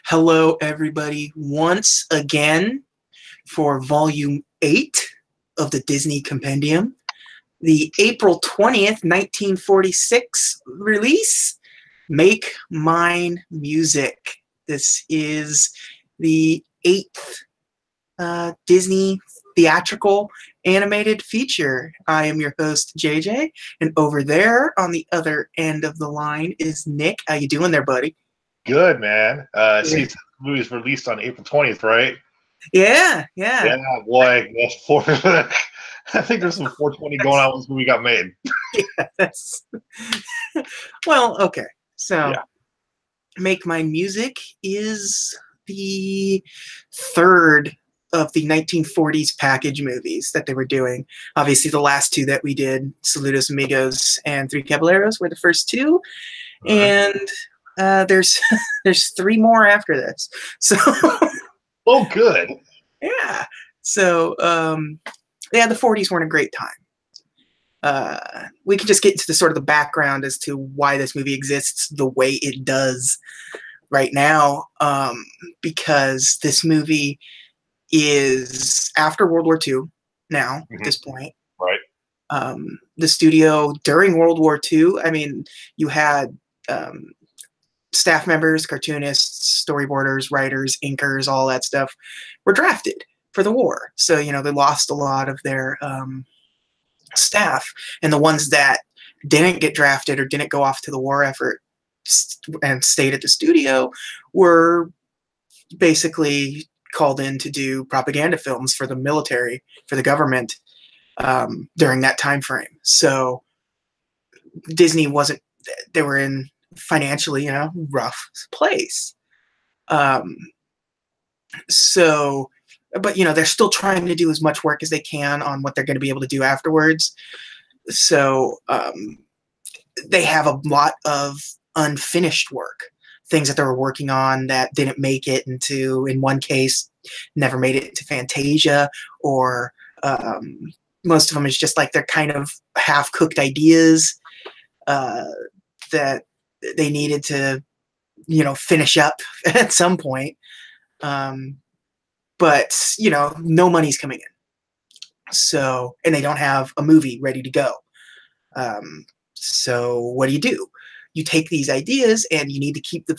Hello, everybody, once again for Volume 8 of the Disney Compendium, the April 20th, 1946 release, Make Mine Music. This is the 8th Disney theatrical animated feature. I am your host, JJ, and over there on the other end of the line is Nick. How you doing there, buddy? Good, man. See, the movie is released on April 20th, right? Yeah. Yeah, boy. That's four. I think there's some 420 going on when this movie got made. Yeah, that's well, okay. So, Yeah. Make Mine Music is the third of the 1940s package movies that they were doing. Obviously, the last two that we did, Saludos Amigos and Three Caballeros, were the first two, and there's there's three more after this. So, Oh, good. yeah. So, yeah, the 40s weren't a great time. We can just get into the sort of the background as to why this movie exists the way it does right now, because this movie is after World War II now at this point. Right. The studio during World War II, I mean, you had staff members, cartoonists, storyboarders, writers, inkers, all that stuff were drafted for the war. So, you know, they lost a lot of their staff, and the ones that didn't get drafted or didn't go off to the war effort and stayed at the studio were basically called in to do propaganda films for the military, for the government, during that time frame. So Disney wasn't, they were in financially, you know, rough place. So, but you know, they're still trying to do as much work as they can on what they're going to be able to do afterwards. So they have a lot of unfinished work, things that they were working on that didn't make it into, in one case, never made it into Fantasia, or most of them is just like they're kind of half-cooked ideas that they needed to, you know, finish up at some point. But, you know, no money's coming in. So, and they don't have a movie ready to go. So what do? You take these ideas and you need to keep the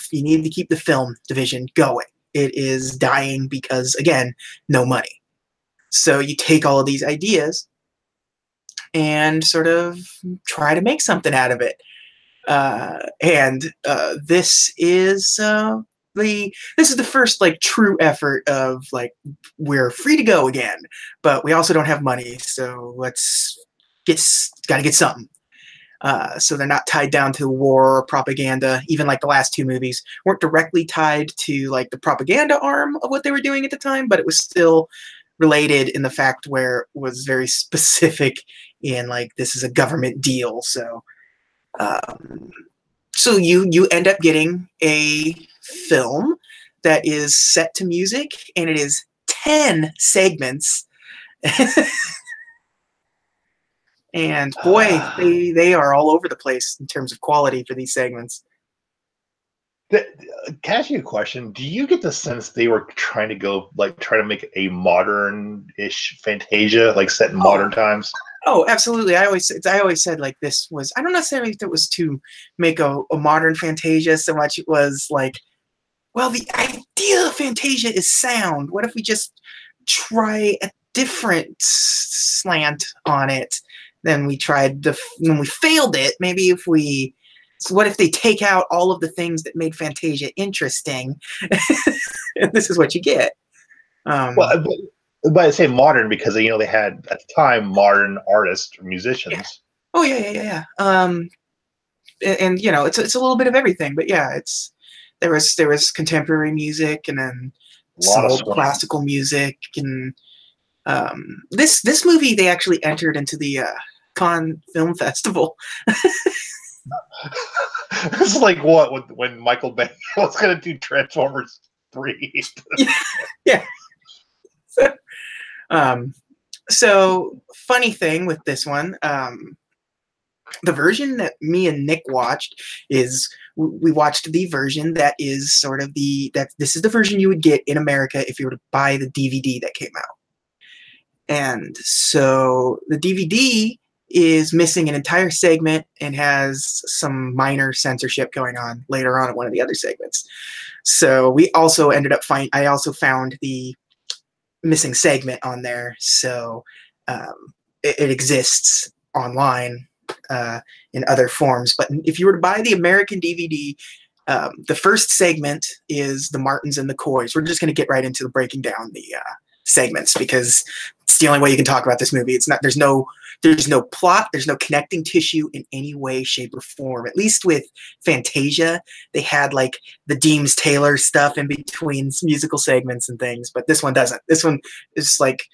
film division going. It is dying because, again, no money. So you take all of these ideas and sort of try to make something out of it. And this is the first like true effort of like, we're free to go again, but we also don't have money, so let's gotta get something. So they're not tied down to war or propaganda. Even like the last two movies weren't directly tied to like the propaganda arm of what they were doing at the time, but it was still related in the fact where it was very specific in like, this is a government deal. So so you end up getting a film that is set to music, and it is 10 segments. And boy, they are all over the place in terms of quality for these segments. Can I ask you a question? Do you get the sense they were trying to go, like, try to make a modern-ish Fantasia, like set in modern times? Oh, absolutely. I always said like, this was, I don't necessarily think it was to make a modern Fantasia so much. It was like, well, the idea of Fantasia is sound. What if we just try a different slant on it than we tried when we failed it? Maybe if we, so what if they take out all of the things that made Fantasia interesting? And this is what you get. Well, but I say modern because, you know, they had at the time modern artists or musicians. Yeah. Oh yeah. And you know, it's a little bit of everything, but yeah, there was contemporary music, and then some old classical music, and this movie, they actually entered into the Cannes Film Festival. It's like what when Michael Bay was going to do Transformers 3. Yeah. So funny thing with this one, the version that me and Nick watched is we watched the version that is sort of this is the version you would get in America if you were to buy the DVD that came out. And so the DVD is missing an entire segment and has some minor censorship going on later on in one of the other segments. So we also ended up I also found the missing segment on there. So it exists online in other forms. But if you were to buy the American DVD, the first segment is the Martins and the Coys. We're just going to get right into the breaking down the segments because it's the only way you can talk about this movie. It's not. There's no plot. There's no connecting tissue in any way, shape, or form. At least with Fantasia, they had like the Deems Taylor stuff in between musical segments and things, but this one doesn't. This one is like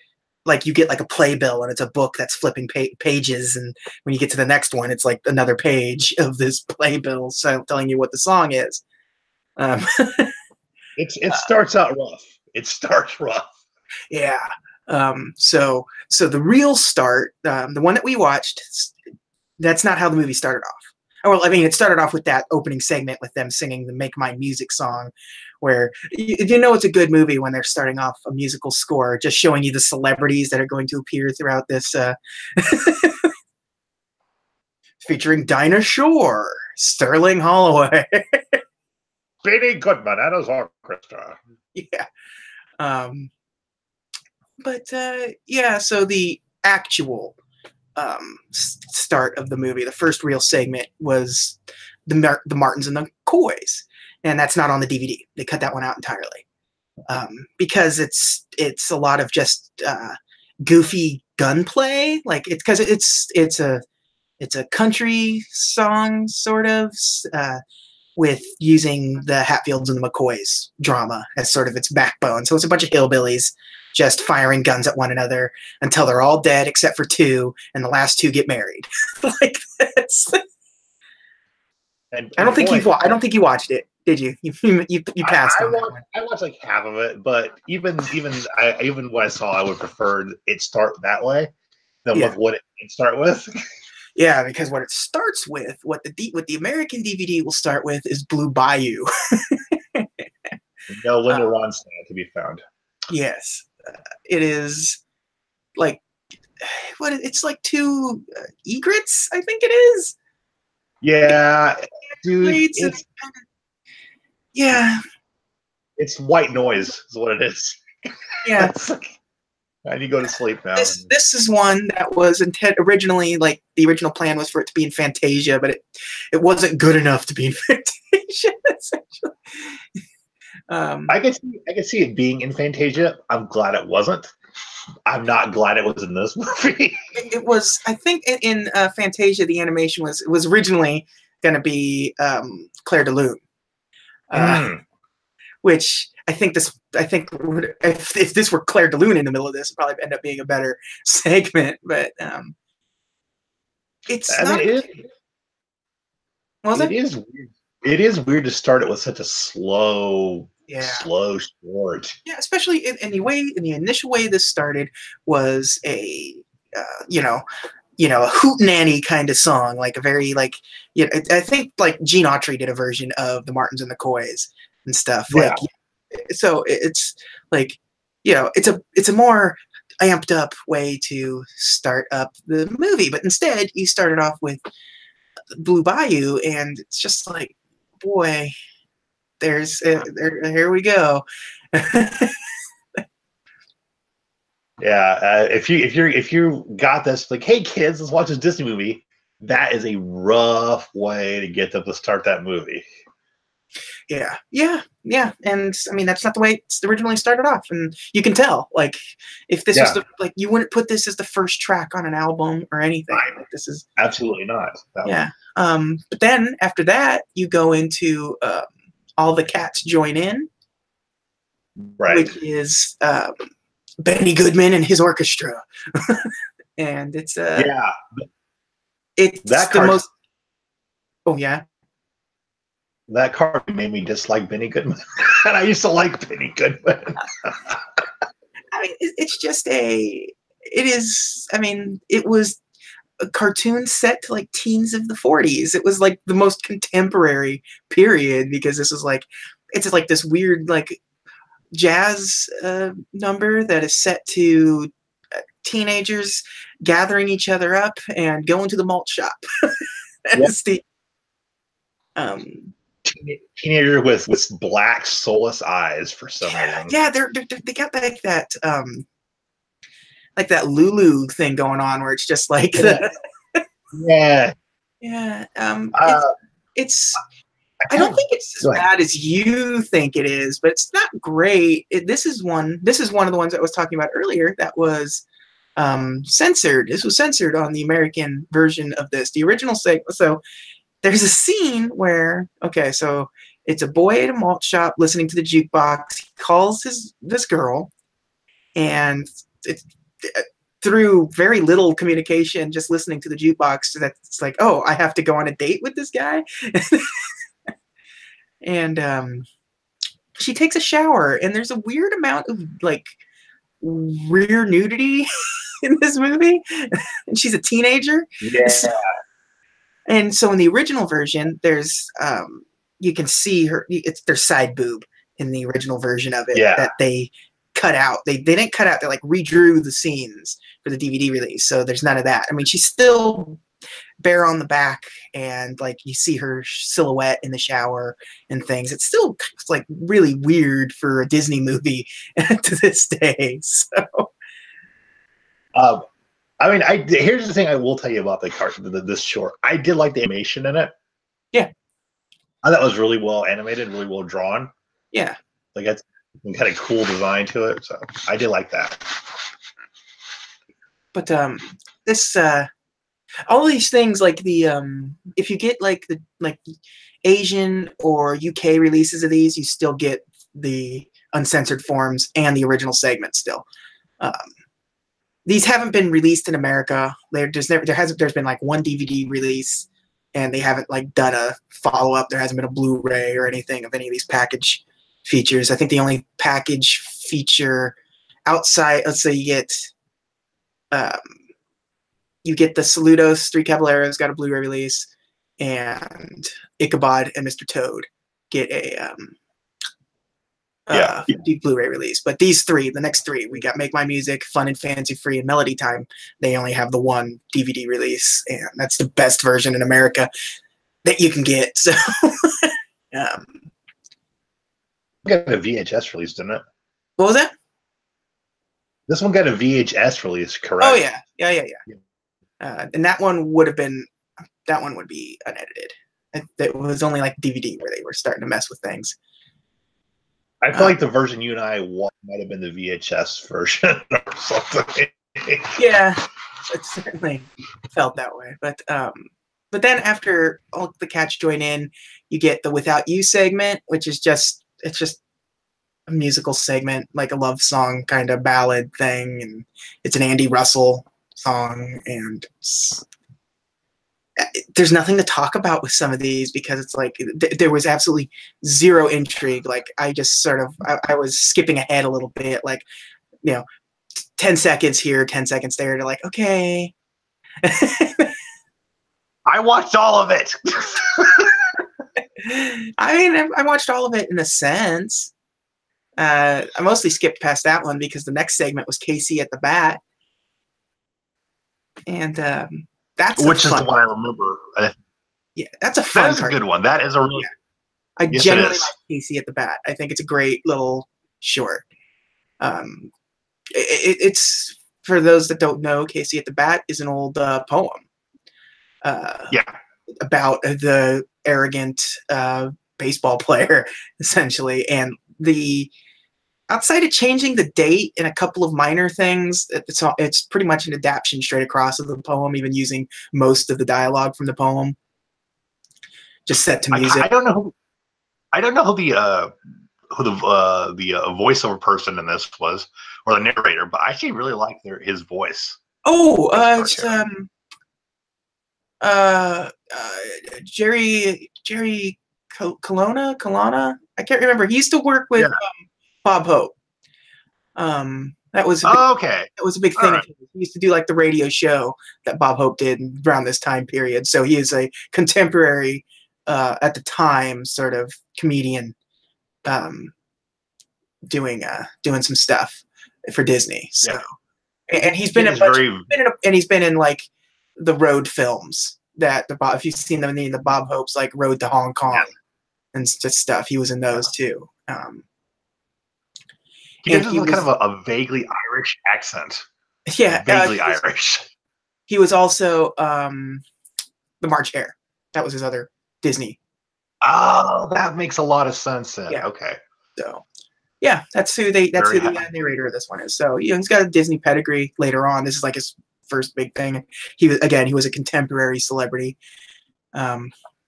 you get like a playbill and it's a book that's flipping pages, and when you get to the next one, it's like another page of this playbill telling you what the song is. It starts out rough. It starts rough. Yeah. So the real start, the one that we watched, that's not how the movie started off. Well, I mean, it started off with that opening segment with them singing the "Make My Music" song, where you know it's a good movie when they're starting off a musical score, just showing you the celebrities that are going to appear throughout this, featuring Dinah Shore, Sterling Holloway, Benny Goodman and his orchestra. Yeah. Yeah, so the actual start of the movie, the first real segment was the Martins and the Coys, and that's not on the DVD. They cut that one out entirely because it's a lot of just goofy gunplay. Like it's because it's a country song sort of. With using the Hatfields and the McCoys drama as sort of its backbone. So it's a bunch of hillbillies just firing guns at one another until they're all dead except for two, and the last two get married. Like that's. I don't think you watched it, did you? You passed on that one. I watched like half of it, but even when I saw, I would prefer it start that way than with what it start with. Yeah, because what it starts with, what the American DVD will start with, is Blue Bayou. No Linda Ronstadt to be found. Yes, it is like it's like two egrets, I think it is. Yeah, dude, it's white noise is what it is. Yeah. And you go to sleep now. This is one that was originally, like, the original plan was for it to be in Fantasia, but it wasn't good enough to be in Fantasia, essentially. I could see it being in Fantasia. I'm glad it wasn't. I'm not glad it was in this movie. It was, I think, in Fantasia, the animation was originally going to be Claire de Lune, which I think if this were Claire de Lune in the middle of this, it'd probably end up being a better segment. But it's it is weird to start it with such a slow short. Yeah, especially in the initial way this started was a a hootenanny kind of song, like a very I think like Gene Autry did a version of the Martins and the Coys and stuff. Yeah. So it's like, it's a more amped up way to start up the movie, but instead you started off with Blue Bayou, and it's just like, boy, here we go. Yeah, if you got this, like, hey kids, let's watch this Disney movie, that is a rough way to get them to start that movie. Yeah, and I mean that's not the way it originally started off, and you can tell. Like, if this was you wouldn't put this as the first track on an album or anything. Right. Like, this is absolutely not. Yeah. But then after that, you go into All the Cats Join In, right? Which is Benny Goodman and his orchestra, and it's it's the most. Oh yeah. That card made me dislike Benny Goodman, and I used to like Benny Goodman. I mean, it's just it was a cartoon set to like teens of the 40s. It was like the most contemporary period because this was like it's like this weird like jazz number that is set to teenagers gathering each other up and going to the malt shop. That Yep. is the um, Teenager with black soulless eyes for some reason. yeah, they got like that Lulu thing going on where it's just like the Yeah. yeah Uh, it's I I kind don't of think it's as go ahead. bad as you think it is, but it's not great. This is one of the ones I was talking about earlier that was censored. This was censored on the American version of this. The original so there's a scene where okay, so it's a boy at a malt shop listening to the jukebox. He calls this girl, and it's through very little communication, just listening to the jukebox. So that's like, oh, I have to go on a date with this guy, and she takes a shower, and there's a weird amount of like rear nudity in this movie, and she's a teenager. Yeah. And so in the original version, there's you can see her. It's their side boob in the original version of it Yeah. that they cut out. They didn't cut out. They like redrew the scenes for the DVD release. So there's none of that. I mean, she's still bare on the back, and like you see her silhouette in the shower and things. It's still like really weird for a Disney movie to this day. So Um, I mean, here's the thing I will tell you about this short. I did like the animation in it. yeah, I thought it was really well animated, really well drawn. yeah. Like it's kind of cool design to it. So I did like that. But this all these things like the if you get like the like Asian or UK releases of these, you still get the uncensored forms and the original segment still. Um, these haven't been released in America. There's been like one DVD release, and they haven't like done a follow up. There hasn't been a Blu-ray or anything of any of these package features. I think the only package feature outside, let's say um, you get the Saludos, Three Caballeros got a Blu-ray release, and Ichabod and Mr. Toad get a Blu-ray release. But these three, the next three, we got Make My Music, Fun and Fancy Free, and Melody Time. They only have the one DVD release, and that's the best version in America that you can get. So, Got a VHS release, didn't it? what was that? This one got a VHS release, correct? Oh yeah. And that one would be unedited. It was only like DVD where they were starting to mess with things. I feel like the version you and I watched might have been the VHS version or something. Yeah, it certainly felt that way. But then after all the cats join in, you get the Without You segment, which is just a musical segment, like a love song kind of ballad thing, and it's an Andy Russell song, and there's nothing to talk about with some of these because it's like there was absolutely zero intrigue. Like I just sort of I was skipping ahead a little bit, like 10 seconds here, 10 seconds there, to like okay. I watched all of it. I mean, I watched all of it in a sense. I mostly skipped past that one because the next segment was Casey at the Bat, and that's which is the one I remember. Yeah, that's a fun. That is a good one. That is a really. Yeah. I genuinely like Casey at the Bat. I think it's a great little short. It's for those that don't know, Casey at the Bat is an old poem. About the arrogant baseball player, essentially, and outside of changing the date and a couple of minor things, it's pretty much an adaptation straight across of the poem, even using most of the dialogue from the poem, just set to music. I don't know who the voiceover person in this was, or the narrator, but I actually really like his voice. Oh, it's Jerry Colonna. I can't remember. He used to work with Bob Hope. That was Okay. that was a big All thing. right. He used to do like the radio show that Bob Hope did around this time period. So he is a contemporary, at the time, sort of comedian, um, doing some stuff for Disney. So Yeah. and he's been He in a is bunch. very. And he's been in like the road films that the Bob. If you've seen them in the Bob Hope's like Road to Hong Kong Yeah. and just stuff, he was in those too. He And does he have kind was of a vaguely Irish accent. yeah. Vaguely Irish. He was also the March Hare. That was his other Disney. Oh, that makes a lot of sense then. Yeah. Okay. So yeah, that's who the narrator of this one is. So he's got a Disney pedigree later on. This is like his first big thing. He was a contemporary celebrity, a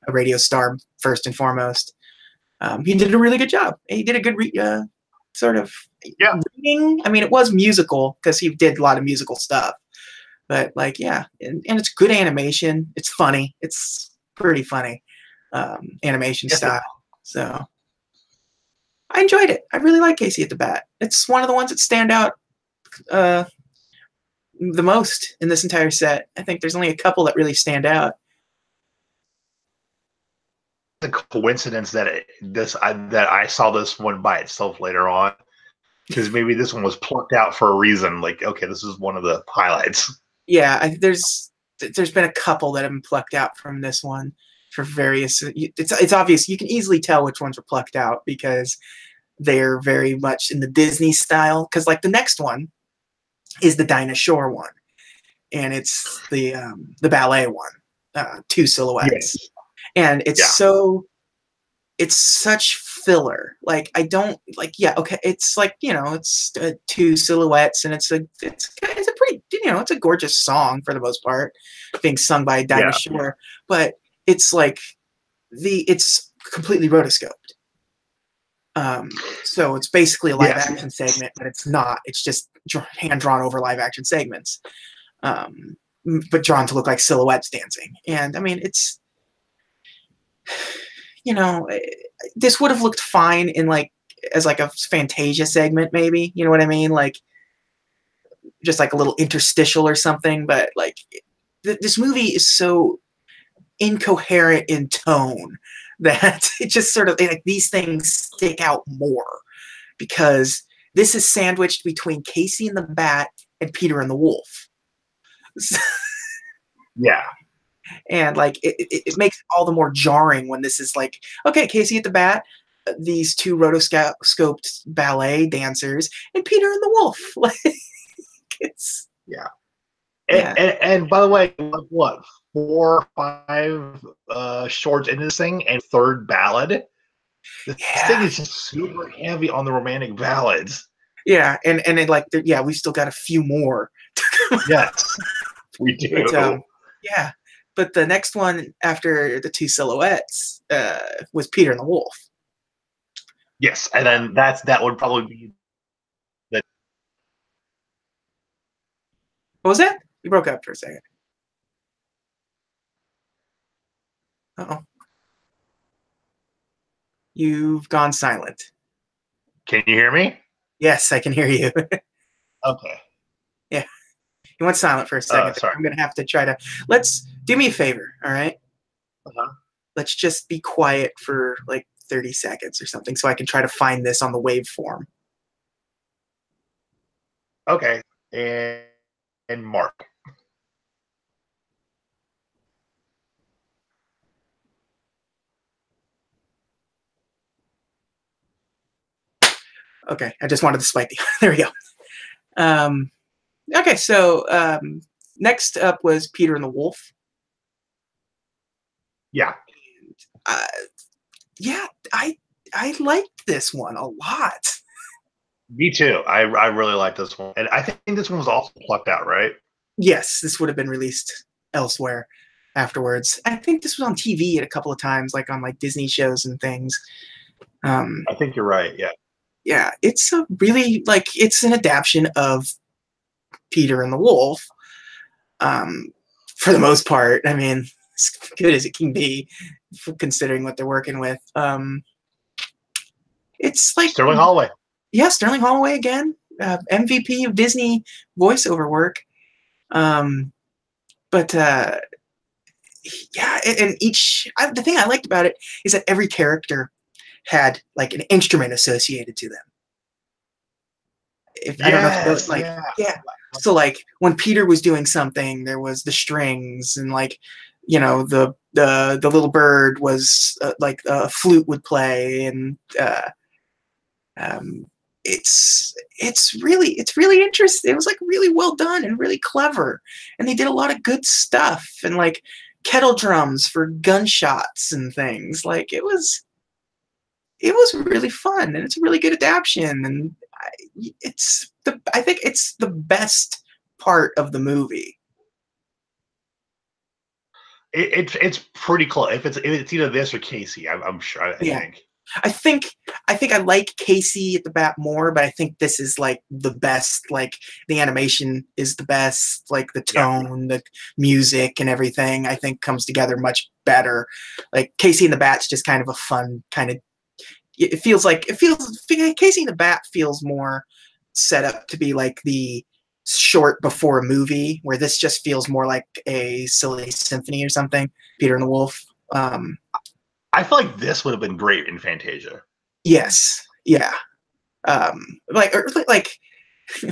radio star first and foremost. He did a really good job. He did a good sort of reading. I mean, it was musical because he did a lot of musical stuff. But like, yeah, and it's good animation. It's funny. It's pretty funny animation style. So I enjoyed it. I really like Casey at the Bat. It's one of the ones that stand out the most in this entire set. I think there's only a couple that really stand out. The coincidence that that I saw this one by itself later on, because maybe this one was plucked out for a reason. Like, okay, this is one of the highlights. Yeah, there's been a couple that have been plucked out from this one for various. It's obvious. You can easily tell which ones were plucked out because they're very much in the Disney style. Because like the next one is the Dinah Shore one, and it's the ballet one, Two Silhouettes, and it's such filler. Like I don't like. Yeah, okay. It's like it's Two Silhouettes, and it's a pretty it's a gorgeous song for the most part, being sung by Dinah Shore. But it's like it's completely rotoscoped. So it's basically a live action segment, but it's not. It's just hand drawn over live action segments, but drawn to look like silhouettes dancing. And I mean, it's this would have looked fine in like as like a Fantasia segment, maybe. You know what I mean? Like just like a little interstitial or something. But like this movie is so incoherent in tone that it just sort of like these things stick out more because this is sandwiched between Casey and the Bat and Peter and the Wolf. Yeah. And like it makes it all the more jarring when this is like, okay, Casey at the Bat, these two rotoscoped ballet dancers, and Peter and the Wolf. Like it's And by the way, what 4 or 5 shorts into this thing and third ballad. This thing is just super heavy on the romantic ballads. Yeah, and like we've still got a few more. Yes, we do. But, but the next one after the Two Silhouettes was Peter and the Wolf. Yes, and then that would probably be the. What was that? You broke up for a second. Uh-oh. You've gone silent. Can you hear me? Yes, I can hear you. Okay. Yeah. You went silent for a second. Sorry. I'm going to have to try to... Let's... Do me a favor, all right? Uh-huh. Let's just be quiet for like 30 seconds or something so I can try to find this on the waveform. Okay. And Mark. Okay, I just wanted to spike the... There we go. Okay, so next up was Peter and the Wolf. Yeah. I liked this one a lot. Me too. I really like this one. And I think this one was also plucked out, right? Yes, this would have been released elsewhere afterwards. I think this was on TV a couple of times, like on like Disney shows and things. I think you're right, yeah. Yeah, it's a really it's an adaptation of Peter and the Wolf. For the most part, I mean, as good as it can be, considering what they're working with. It's like Sterling Holloway. Yeah, Sterling Holloway again. MVP of Disney voiceover work. But yeah, and the thing I liked about it is that every character had like an instrument associated to them. If I don't know if you know, Yes, like yeah. yeah. So like when Peter was doing something, there was the strings, and like the little bird was like a flute would play, and um, it's really interesting. It was like really well done and really clever, and they did a lot of good stuff, and like kettle drums for gunshots and things. Like it was really fun, and it's a really good adaptation, and I think it's the best part of the movie. It's pretty close. If it's either this or Casey, I'm sure. I Yeah. think. I think I like Casey at the bat more, but I think this is like the best. Like the animation is the best, like the Yeah. tone, the music, and everything. I think comes together much better. Like Casey and the Bat's just kind of a fun kind of. It feels Casey and the Bat feels more set up to be like the short before a movie, where this just feels more like a silly symphony or something. Peter and the Wolf. I feel like this would have been great in Fantasia. Yes, yeah. Like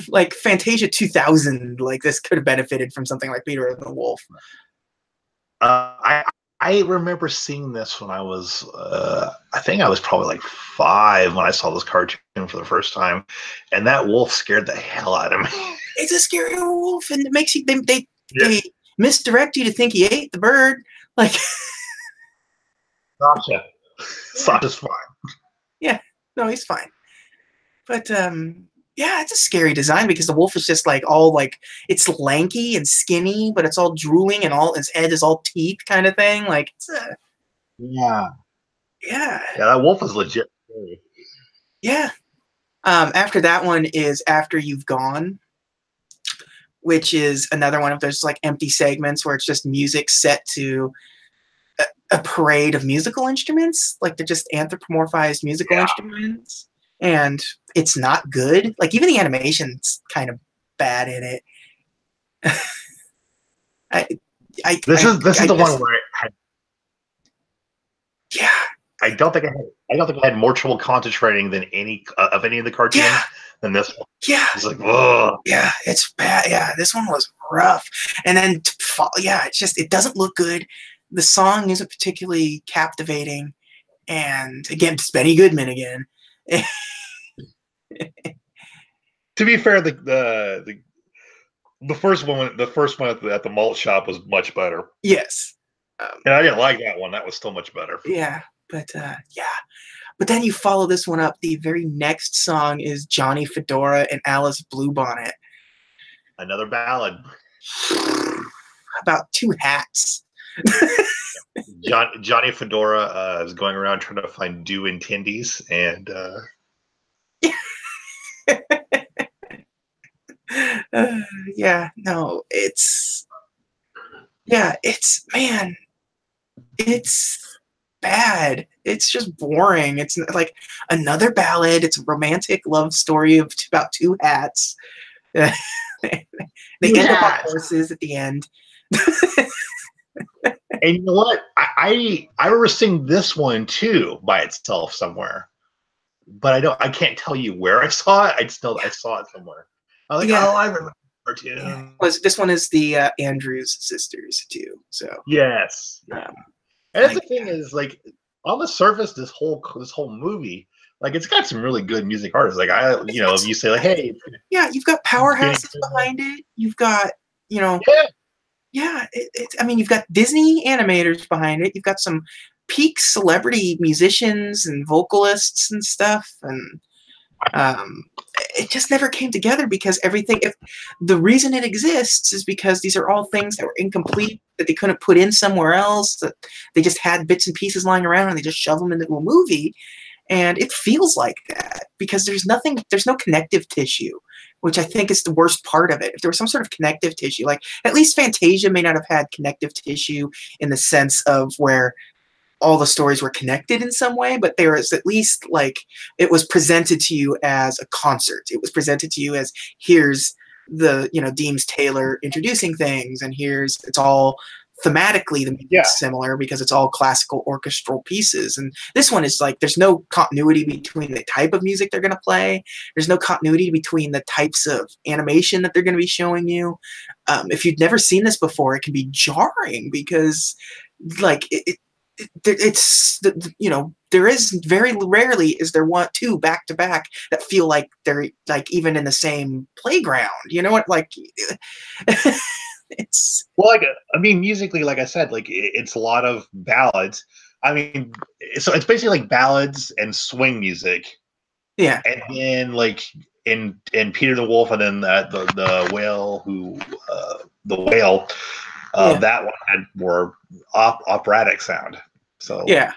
like Fantasia 2000. Like this could have benefited from something like Peter and the Wolf. I remember seeing this when I was I think I was probably like 5 when I saw this cartoon for the first time, and that wolf scared the hell out of me. It's a scary wolf, and it makes you they Yeah. they misdirect you to think he ate the bird. Like Gotcha. Sasha's fine. yeah, no, he's fine. But yeah, it's a scary design because the wolf is just like all like it's lanky and skinny, but it's all drooling and all its head is all teeth kind of thing. Like it's Yeah. yeah, Yeah, that wolf is legit. yeah. After that one is After You've Gone, which is another one of those like empty segments where it's just music set to a parade of musical instruments. Like they're just anthropomorphized musical instruments, and it's not good. Like even the animation's kind of bad in it. I, This is the just, one where yeah. I don't think I had more trouble concentrating than any of the cartoons than this one. Yeah. It's like, whoa. Yeah, it's bad. Yeah, this one was rough. And then, it doesn't look good. The song isn't particularly captivating. And again, it's Benny Goodman again. To be fair, the first one at the malt shop was much better. Yes. And I didn't like that one. That was still much better. Yeah, but yeah. But then you follow this one up. The very next song is Johnny Fedora and Alice Bluebonnet. Another ballad. About two hats. Johnny Fedora is going around trying to find dew in tendies, and yeah, no, it's man, it's bad. It's just boring. It's like another ballad. It's a romantic love story about two hats. They end up on horses at the end. And you know what? I remember seeing this one too by itself somewhere, but I can't tell you where I saw it. I saw it somewhere. I was like, oh, I remember the cartoon. Yeah. This one is the Andrews sisters too. So yes. And that's the thing is, like, on the surface, this whole movie, like, it's got some really good music artists. Like, if you say like, hey, yeah, you've got powerhouses behind it. You've got I mean, you've got Disney animators behind it. You've got some peak celebrity musicians and vocalists and stuff, and it just never came together because the reason it exists is because these are all things that were incomplete, that they couldn't put in somewhere else, that they just had bits and pieces lying around and they just shove them into a movie. And it feels like that because there's no connective tissue, which I think is the worst part of it. If there was some sort of connective tissue, like at least Fantasia may not have had connective tissue in the sense of where all the stories were connected in some way, but there was at least like it was presented to you as a concert. It was presented to you as here's the Deems Taylor introducing things, and here's it's all thematically the music's similar because it's all classical orchestral pieces. And this one is like there's no continuity between the type of music they're going to play. There's no continuity between the types of animation that they're going to be showing you. If you've never seen this before, it can be jarring because like it's there is very rarely is there one two back to back that feel like they're like even in the same playground. You know what? Like it's well, like I mean, musically, like I said, like it's a lot of ballads. I mean, so it's basically like ballads and swing music. Yeah, and then like in Peter the Wolf, and then the whale the whale. That one had more operatic sound. So yeah,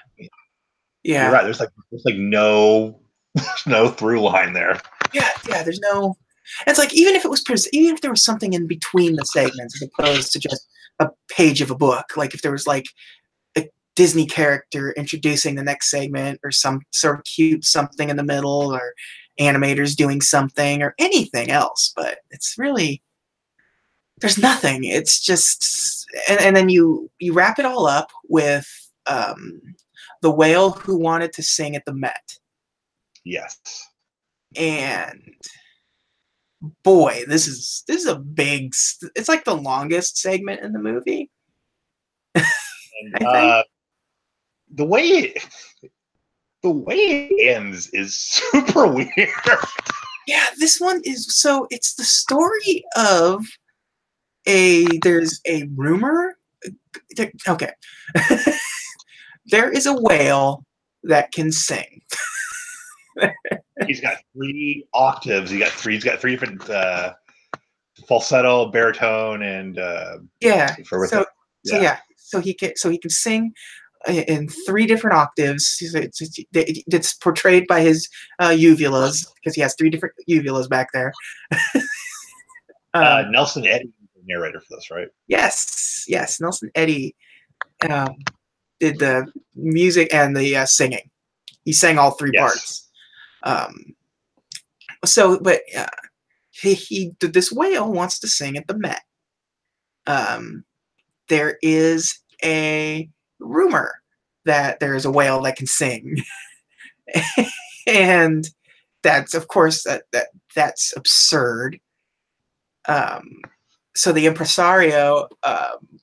you're right. There's like no through line there. Yeah, there's no. It's like even if there was something in between the segments as opposed to just a page of a book. Like if there was like a Disney character introducing the next segment, or some sort of cute something in the middle, or animators doing something, or anything else. But it's really there's nothing. It's just and then you wrap it all up with the whale who wanted to sing at the Met. Yes. And boy, this is a big. It's like the longest segment in the movie. And, the way it ends is super weird. Yeah, this one is so. It's the story of there's a rumor. Okay, there is a whale that can sing. He's got 3 octaves. He's got three different falsetto, baritone, and so he can sing in 3 different octaves. It's portrayed by his uvulas because he has 3 different uvulas back there. Nelson Eddy is the narrator for this, right? Yes, Nelson Eddy did the music and the singing. He sang all 3 parts. But this whale wants to sing at the Met. There is a rumor that there is a whale that can sing, and that's of course that's absurd. So the impresario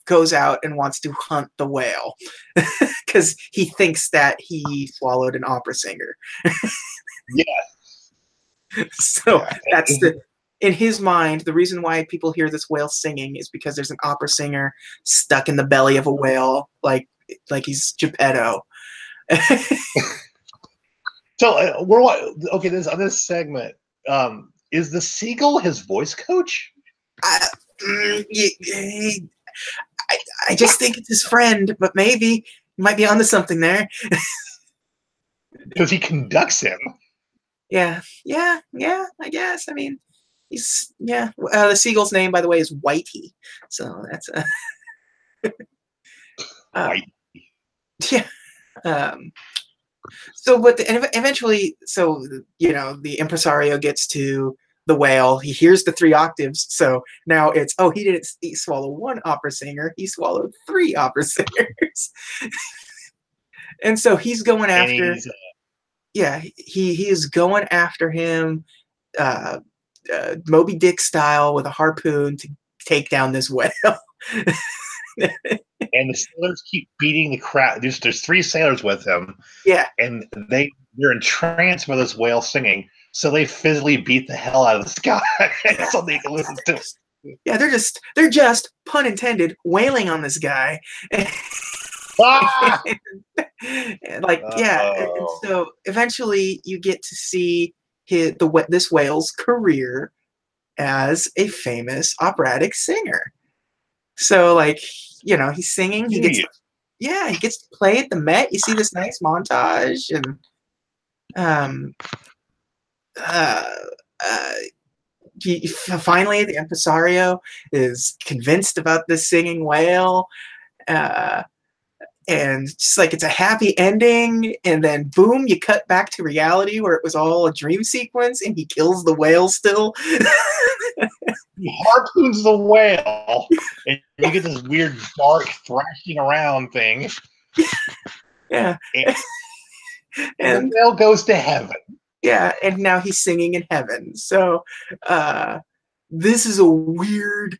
goes out and wants to hunt the whale because he thinks that he swallowed an opera singer. So that's in his mind, the reason why people hear this whale singing is because there's an opera singer stuck in the belly of a whale, like he's Geppetto. So we're okay. This segment is the seagull his voice coach? I just think it's his friend, but maybe he might be onto something there. Because he conducts him. Yeah, I guess. I mean, he's the seagull's name, by the way, is Whitey. So that's Whitey. Yeah. So, but eventually, so the impresario gets to the whale. He hears the 3 octaves. So now it's he didn't swallow 1 opera singer. He swallowed 3 opera singers. And so he's going after. He is going after him, Moby Dick style, with a harpoon to take down this whale. And the sailors keep beating the crap. There's 3 sailors with him. Yeah. And they're entranced by this whale singing. So they physically beat the hell out of this guy so they can listen to it. Yeah, they're just pun intended wailing on this guy. Ah! And so eventually you get to see this whale's career as a famous operatic singer. So he's singing. He gets to play at the Met. You see this nice montage, and finally the impresario is convinced about this singing whale. and it's like it's a happy ending, and then boom, you cut back to reality where it was all a dream sequence, and he kills the whale still. He harpoons the whale, and you get this weird dark thrashing around thing. Yeah. And the whale goes to heaven. Yeah, and now he's singing in heaven. So this is a weird,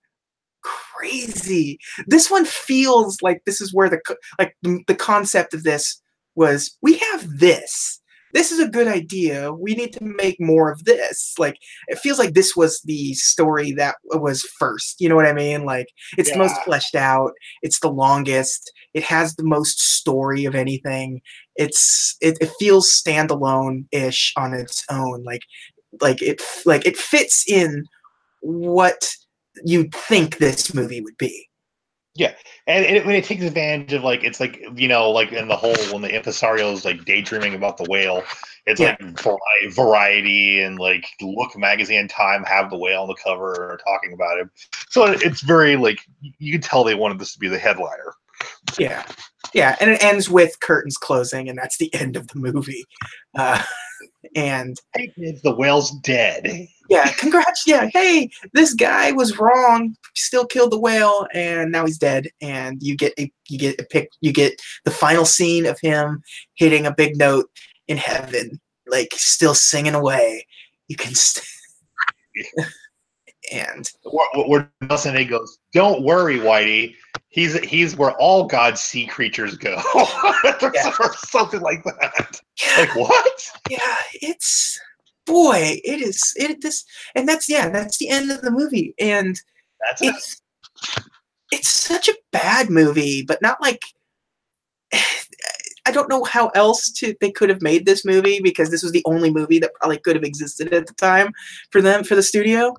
crazy. This one feels like this is where the concept of this was. We have this. This is a good idea. We need to make more of this. Like, it feels like this was the story that was first. You know what I mean? Like, it's the most fleshed out. It's the longest. It has the most story of anything. It feels standalone-ish on its own. Like it fits in what you'd think this movie would be. Yeah, and when it takes advantage of, like, it's like, you know, like in the whole, when the impresario is like daydreaming about the whale, it's like Variety and like Look magazine, Time have the whale on the cover or talking about him. So it's very, like, you can tell they wanted this to be the headliner. Yeah, yeah, and it ends with curtains closing, and that's the end of the movie. And hey, kids, the whale's dead. Yeah, congrats. Yeah, hey, this guy was wrong. Still killed the whale, and now he's dead. And you get the final scene of him hitting a big note in heaven, like still singing away. You can, and where Nelson A goes, "Don't worry, Whitey. He's where all God's sea creatures go," or something like that. Like, what? Yeah, it's. Boy, it is this, and that's the end of the movie, and it's such a bad movie, but not like, I don't know how else they could have made this movie, because this was the only movie that probably could have existed at the time for the studio.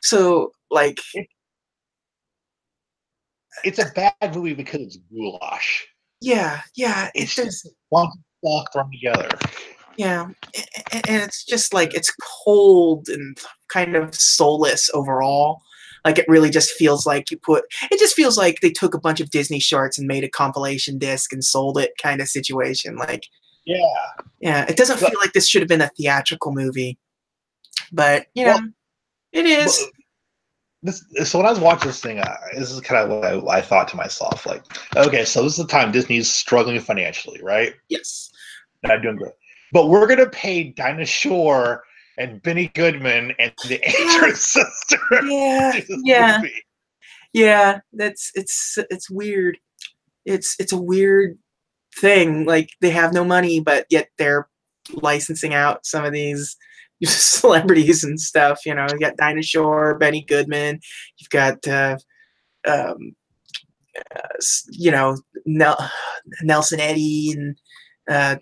So like, it's a bad movie because it's goulash. Yeah, it's just one stuff thrown together. Yeah, and it's just like, it's cold and kind of soulless overall. Like, it really just feels like it just feels like they took a bunch of Disney shorts and made a compilation disc and sold it kind of situation. Like, yeah, it doesn't feel like this should have been a theatrical movie, but you know, it is. So when I was watching this thing, this is kind of what I thought to myself, like, okay, so this is the time Disney's struggling financially, right? Yes. Not doing good. But we're going to pay Dinah Shore and Benny Goodman and the Andrews sister. Yeah. It's weird. It's a weird thing. Like, they have no money, but yet they're licensing out some of these celebrities and stuff. You know, you got Dinah Shore, Benny Goodman. You've got you know, Nelson Eddy and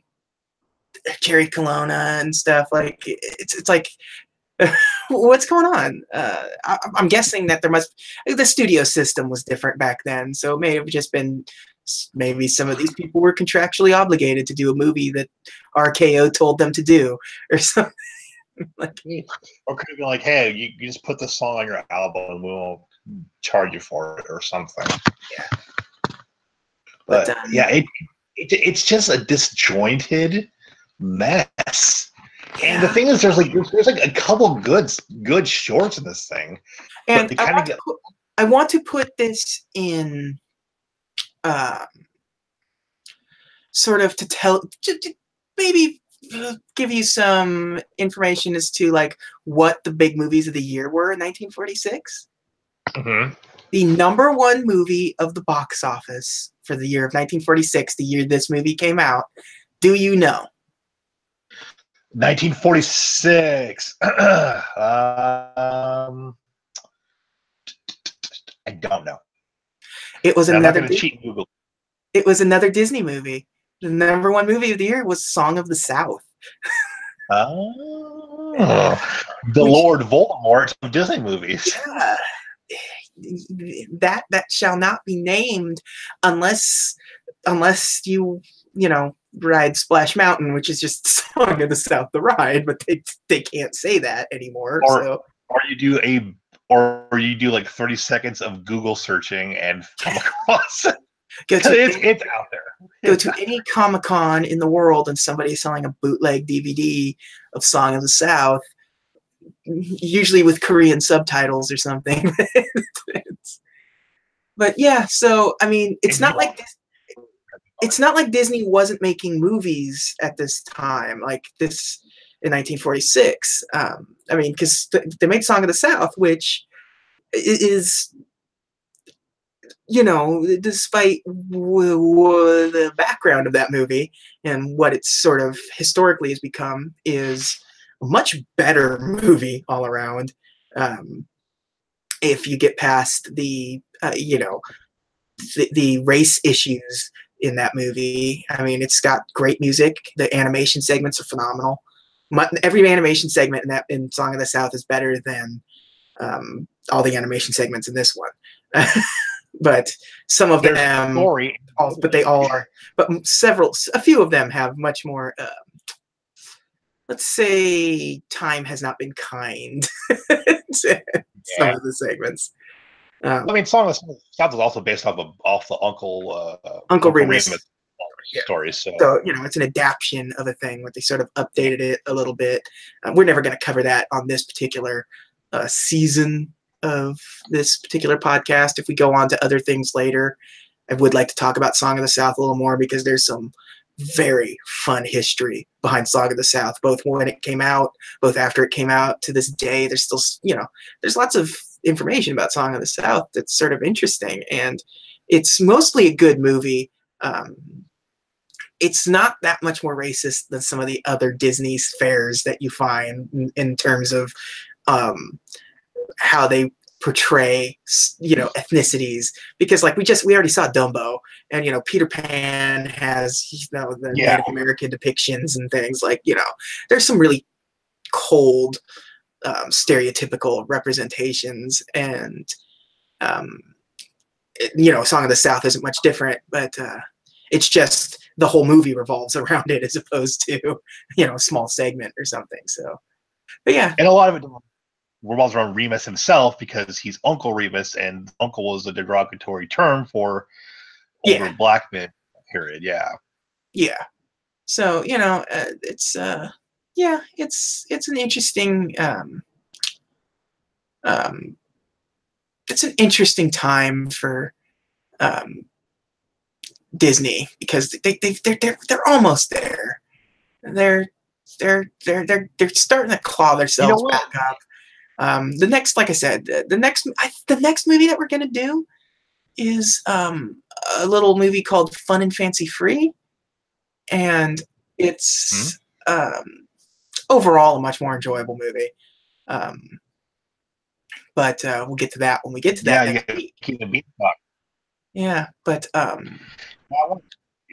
Jerry Colonna and stuff. Like, it's like, what's going on? I'm guessing that the studio system was different back then, so it may have just been, maybe some of these people were contractually obligated to do a movie that RKO told them to do, or something. Like, or could it be like, hey, you just put this song on your album and we'll charge you for it or something. Yeah. But yeah, it's just a disjointed mess. And the thing is, there's like a couple good shorts in this thing. And I want to put this in sort of to maybe give you some information as to like what the big movies of the year were in 1946. Mm-hmm. The #1 movie of the box office for the year of 1946, the year this movie came out. Do you know? 1946. I don't know. It was another cheat Google. It was another Disney movie. The #1 movie of the year was Song of the South. The Lord Voldemort of Disney movies. Yeah. That shall not be named unless you ride Splash Mountain, which is just Song of the South, the ride, but they can't say that anymore. Or you do like 30 seconds of Google searching and come across it. Go Because to it's out there. go to any Comic-Con in the world and somebody's selling a bootleg DVD of Song of the South, usually with Korean subtitles or something. But yeah, so I mean, it's not like Disney wasn't making movies at this time, like this in 1946. I mean, because they made Song of the South, which is, despite the background of that movie and what it sort of historically has become, is a much better movie all around. If you get past the race issues in that movie. I mean, it's got great music. The animation segments are phenomenal. Every animation segment in Song of the South is better than all the animation segments in this one. But some of them, story, but they all are. But a few of them have much more. Let's say time has not been kind to some of the segments. I mean, Song of the South is also based off the Uncle Remus story. So it's an adaptation of a thing, but they sort of updated it a little bit. We're never going to cover that on this particular season of this particular podcast. If we go on to other things later, I would like to talk about Song of the South a little more, because there's some very fun history behind Song of the South, both when it came out, both after it came out, to this day. There's still, there's lots of information about Song of the South that's sort of interesting, and it's mostly a good movie. It's not that much more racist than some of the other Disney fairs that you find in terms of how they portray, ethnicities, because like we already saw Dumbo, and Peter Pan has the Native American depictions and things, like there's some really cold stereotypical representations, and Song of the South isn't much different, but it's just the whole movie revolves around it as opposed to a small segment or something. So, but yeah, and a lot of it revolves around Remus himself, because he's Uncle Remus, and uncle was a derogatory term for older black men. Period. Yeah. So it's it's an interesting it's an interesting time for Disney, because they're almost there. They're starting to claw themselves back up. The next, like I said, the next movie that we're gonna do is a little movie called Fun and Fancy Free, and it's overall a much more enjoyable movie. But we'll get to that when we get to that next week. Yeah, but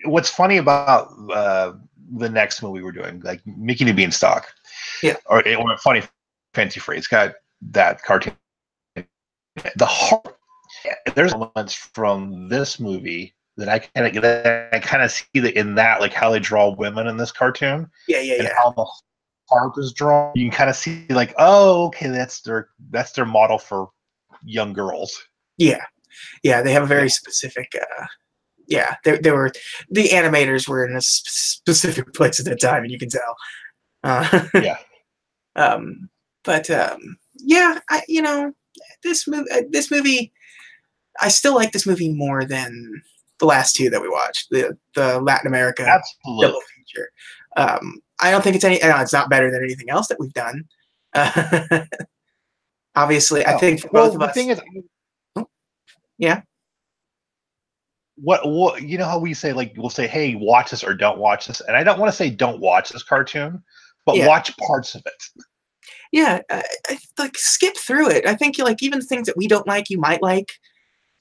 what's funny about the next movie we're doing, like Mickey and the Beanstalk, or Funny Fancy Free, it's got that cartoon. There's elements from this movie that I kind of see that in that, like how they draw women in this cartoon, and how the heart is drawn. You can kind of see like, oh, okay, that's their model for young girls. They have a very specific. They were, the animators were in a specific place at that time, and you can tell. This movie, I still like this movie more than the last two that we watched, the Latin America double feature. I don't think it's not better than anything else that we've done. Obviously, I think for both of us. The thing is, what how we say, like, we'll say, hey, watch this or don't watch this, and I don't want to say don't watch this cartoon, but watch parts of it. I like skip through it. I think even things that we don't like, you might like.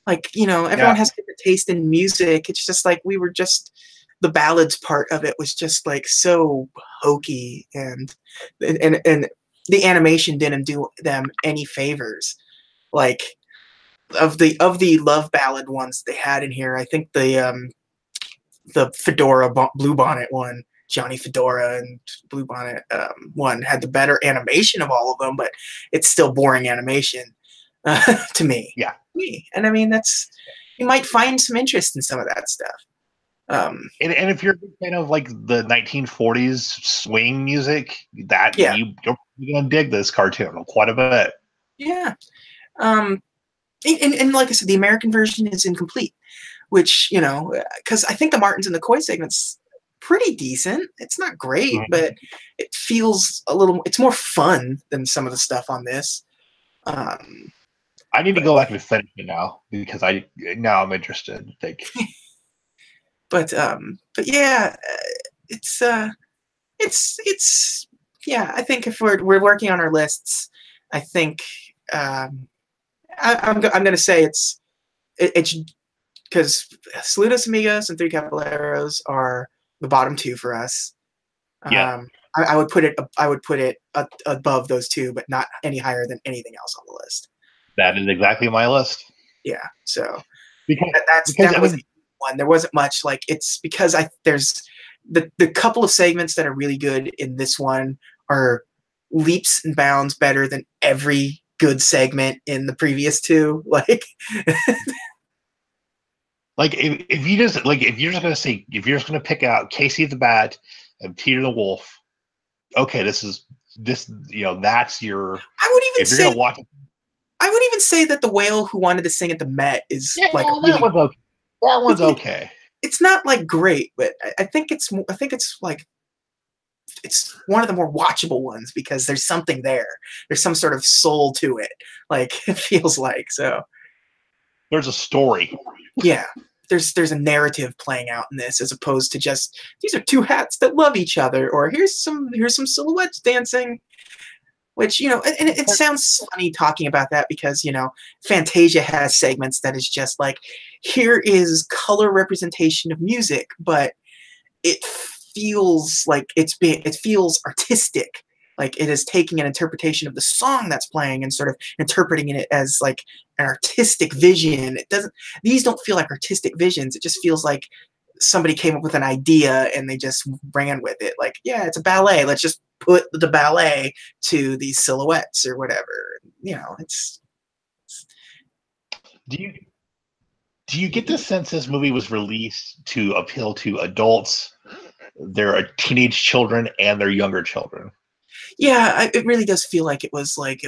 Everyone has different taste in music. It's just like the ballads part of it was just like so hokey, and the animation didn't do them any favors. Like of the love ballad ones they had in here, I think the Fedora Bluebonnet one, Johnny Fedora and Bluebonnet one, had the better animation of all of them, but it's still boring animation to me. Yeah. And I mean, that's you might find some interest in some of that stuff. And if you're a big fan of like the 1940s swing music, Yeah, you're gonna dig this cartoon quite a bit. yeah. And like I said, the American version is incomplete, which, you know, because I think the Martins and the Coy segment's pretty decent. It's not great, but it feels a little, it's more fun than some of the stuff on this. I need to go back and finish it now because now I'm interested. But yeah, it's yeah. I think if we're working on our lists, I think I'm going to say it's because Saludos Amigos and Three Caballeros are the bottom two for us. Yeah. I would put it above those two, but not any higher than anything else on the list. That is exactly my list. Yeah, so because that was one. There wasn't much, like, it's because there's the couple of segments that are really good in this one are leaps and bounds better than every good segment in the previous two. Like, like if you're just gonna pick out Casey the Bat and Peter the Wolf, okay, that's your. I would even if you're say gonna watch it, I would even say that the whale who wanted to sing at the Met is like that one's okay. That one's okay. It's not like great, but I think it's like it's one of the more watchable ones because there's something there. There's some sort of soul to it. Like, it feels like so. There's a story. Yeah. There's a narrative playing out in this as opposed to just these are two hats that love each other, or here's some silhouettes dancing. Which, you know, and it sounds funny talking about that because, you know, Fantasia has segments that is just like, here is color representation of music, but it feels like it feels artistic. Like, it is taking an interpretation of the song that's playing and sort of interpreting it as like an artistic vision. These don't feel like artistic visions. It just feels like somebody came up with an idea and they just ran with it. Like, yeah, it's a ballet. Let's just put the ballet to these silhouettes or whatever. You know, it's. Do you get the sense this movie was released to appeal to adults, their teenage children, and their younger children? Yeah, it really does feel like it was like,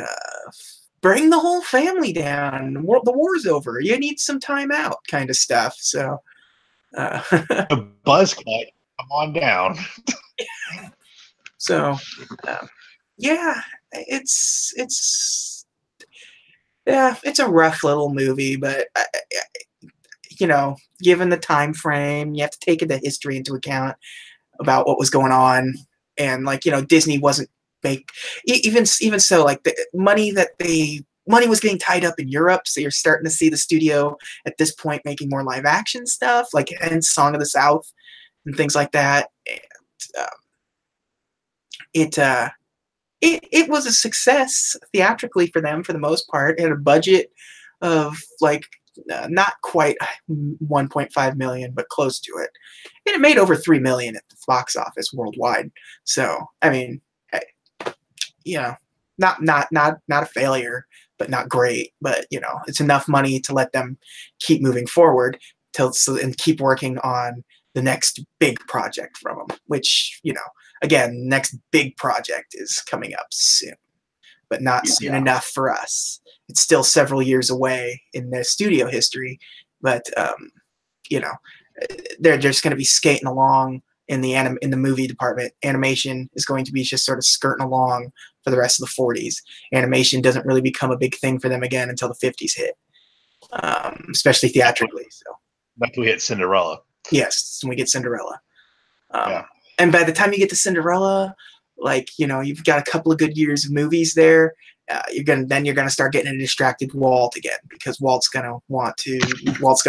bring the whole family down. The war's over. You need some time out, kind of stuff. So. A buzz cut. Come on down. So, yeah, it's a rough little movie, but you know, given the time frame, you have to take the history into account about what was going on, and, like, you know, Disney wasn't even so, like, the money was getting tied up in Europe, so you're starting to see the studio at this point making more live action stuff, like, and Song of the South and things like that. And it was a success theatrically for them for the most part. It had a budget of like not quite 1.5 million, but close to it, and it made over 3 million at the box office worldwide. So, I mean, you know, not a failure, but not great. But, you know, it's enough money to let them keep moving forward and keep working on the next big project from them, which, you know, again, next big project is coming up soon, but not soon enough for us. It's still several years away in their studio history, but you know, they're just going to be skating along in the movie department. Animation is going to be just sort of skirting along for the rest of the 40s. Animation doesn't really become a big thing for them again until the 50s hit, especially theatrically. So that's when we hit Cinderella. Yes, when we get Cinderella. And by the time you get to Cinderella, like, you know, you've got a couple of good years of movies there. You're gonna start getting a distracted Walt again, because Walt's gonna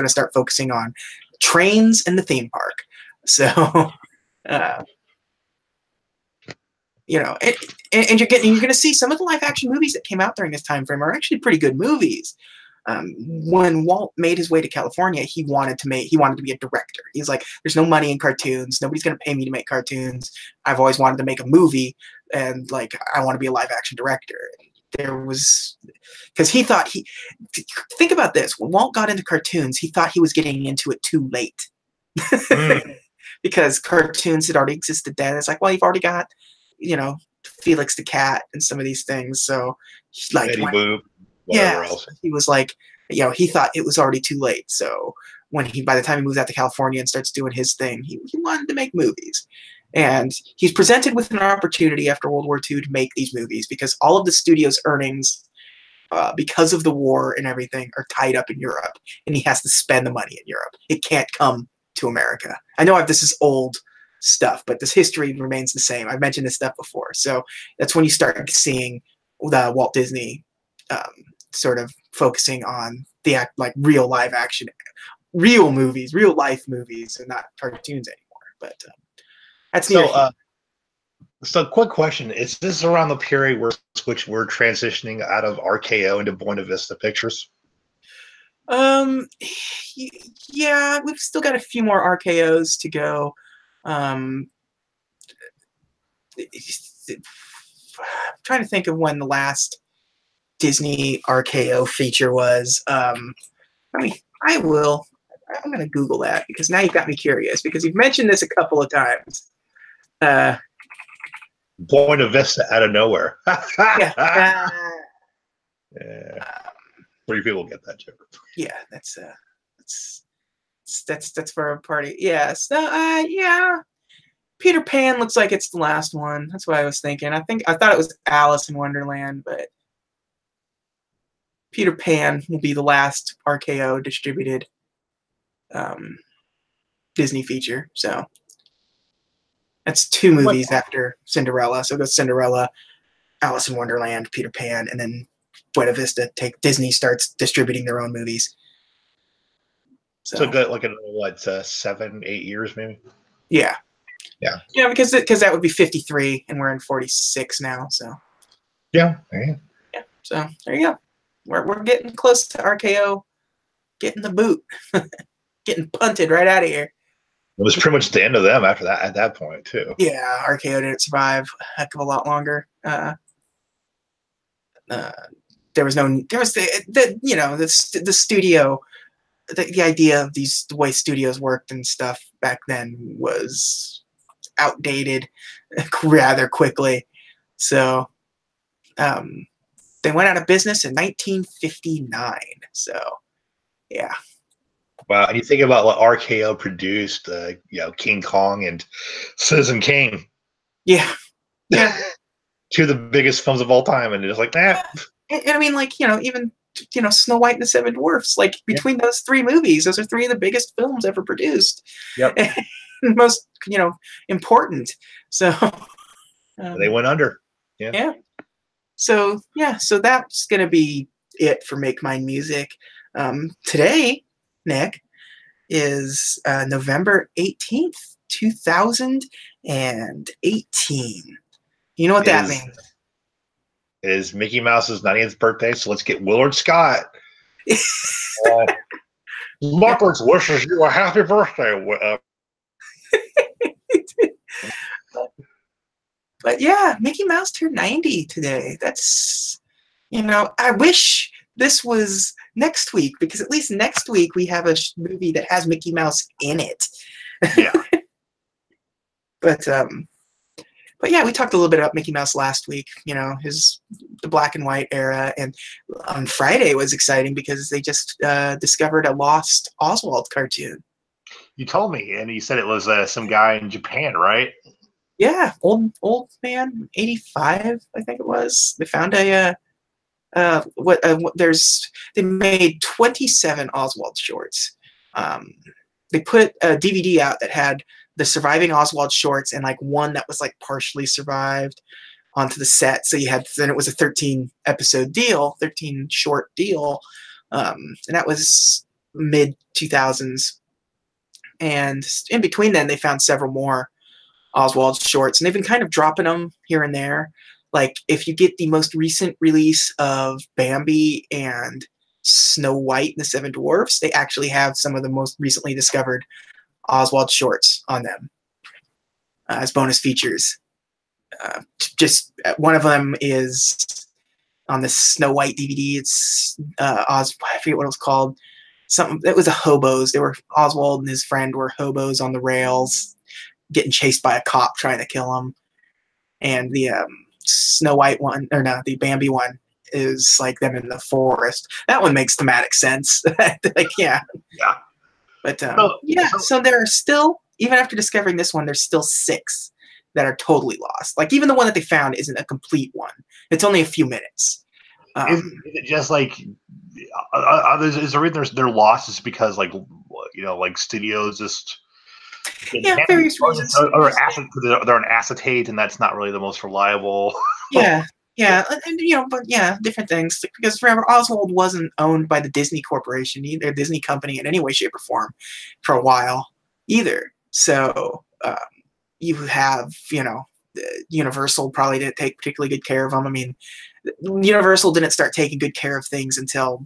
start focusing on trains and the theme park. So, you know, and you're gonna see some of the live action movies that came out during this time frame are actually pretty good movies. When Walt made his way to California, he wanted to be a director. He's like, there's no money in cartoons. Nobody's going to pay me to make cartoons. I've always wanted to make a movie, and, like, I want to be a live action director. there was, because he thought think about this. When Walt got into cartoons, he thought he was getting into it too late. Because cartoons had already existed then. It's like, well, you've already got, Felix the Cat and some of these things. So, like, Betty Boop, whatever else. he was like, he thought it was already too late. So by the time he moves out to California and starts doing his thing, he wanted to make movies. And he's presented with an opportunity after World War II to make these movies because all of the studio's earnings, because of the war and everything, are tied up in Europe, and he has to spend the money in Europe. It can't come to America. I know this is old stuff, but this history remains the same. I've mentioned this stuff before. So that's when you start seeing the Walt Disney sort of focusing on the real live action, real movies, real life movies, and not cartoons anymore. But that's so quick question: is this around the period where we're transitioning out of RKO into Buena Vista Pictures? Yeah, we've still got a few more RKOs to go. I'm trying to think of when the last Disney RKO feature was. I'm going to Google that because now you've got me curious because you've mentioned this a couple of times. Buena Vista out of nowhere. Yeah. Three people get that joke. Yeah, that's for a party. Yes. Yeah. Peter Pan looks like it's the last one. That's what I was thinking. I thought it was Alice in Wonderland, but Peter Pan will be the last RKO distributed Disney feature. So that's 2 movies after Cinderella. So it goes Cinderella, Alice in Wonderland, Peter Pan, and then Buena Vista. Disney starts distributing their own movies. So good, like another 7-8 years maybe. Yeah. Yeah. Yeah, because that would be 53, and we're in 46 now. So. Yeah. Yeah. So there you go. We're getting close to RKO getting the boot, getting punted right out of here. It was pretty much the end of them after that. At that point, too. Yeah, RKO didn't survive a heck of a lot longer. There was the studio. The idea of the way studios worked and stuff back then was outdated rather quickly. So they went out of business in 1959. So yeah. Wow, and you think about what RKO produced, King Kong and Citizen Kane. Yeah. Yeah. 2 of the biggest films of all time, and it's like that. And I mean, even Snow White and the Seven Dwarfs. Between those 3 movies, those are 3 of the biggest films ever produced. Yep. And most important. So they went under. Yeah. Yeah. So that's gonna be it for Make Mine Music. Today, Nick, is November 18th, 2018. You know what that means? It is Mickey Mouse's 90th birthday, so let's get Willard Scott. Muppets wishes you a happy birthday. But yeah, Mickey Mouse turned 90 today. That's, I wish this was next week, because at least next week we have a movie that has Mickey Mouse in it. Yeah. But yeah, we talked a little bit about Mickey Mouse last week, the black and white era. And on Friday was exciting because they just discovered a lost Oswald cartoon. You told me, and you said it was some guy in Japan, right? Yeah, old man, 85, I think it was. They found they made 27 Oswald shorts. They put a DVD out that had the surviving Oswald shorts and one that was partially survived onto the set. So then it was a 13 short deal. And that was mid 2000s. And in between then they found several more Oswald shorts, and they've been kind of dropping them here and there. If you get the most recent release of Bambi and Snow White and the Seven Dwarfs, they actually have some of the most recently discovered Oswald shorts on them as bonus features. Just one of them is on this Snow White DVD. It's I forget what it was called. Something it was a hobos. They were Oswald and his friend were hobos on the rails, getting chased by a cop trying to kill him. And the Snow White one, or no, the Bambi one is like them in the forest. That one makes thematic sense. Like, yeah. Yeah. But yeah, so there are still, even after discovering this one, there's still 6 that are totally lost. Like, even the one that they found isn't a complete one. It's only a few minutes. Is it just like is the reason they're lost is because like like studios just yeah, various reasons. or they're on acetate and that's not really the most reliable. Yeah, yeah, and but yeah, different things. Because remember, Oswald wasn't owned by the Disney Corporation either, Disney Company in any way, shape, or form, for a while either. So you have Universal probably didn't take particularly good care of them. I mean, Universal didn't start taking good care of things until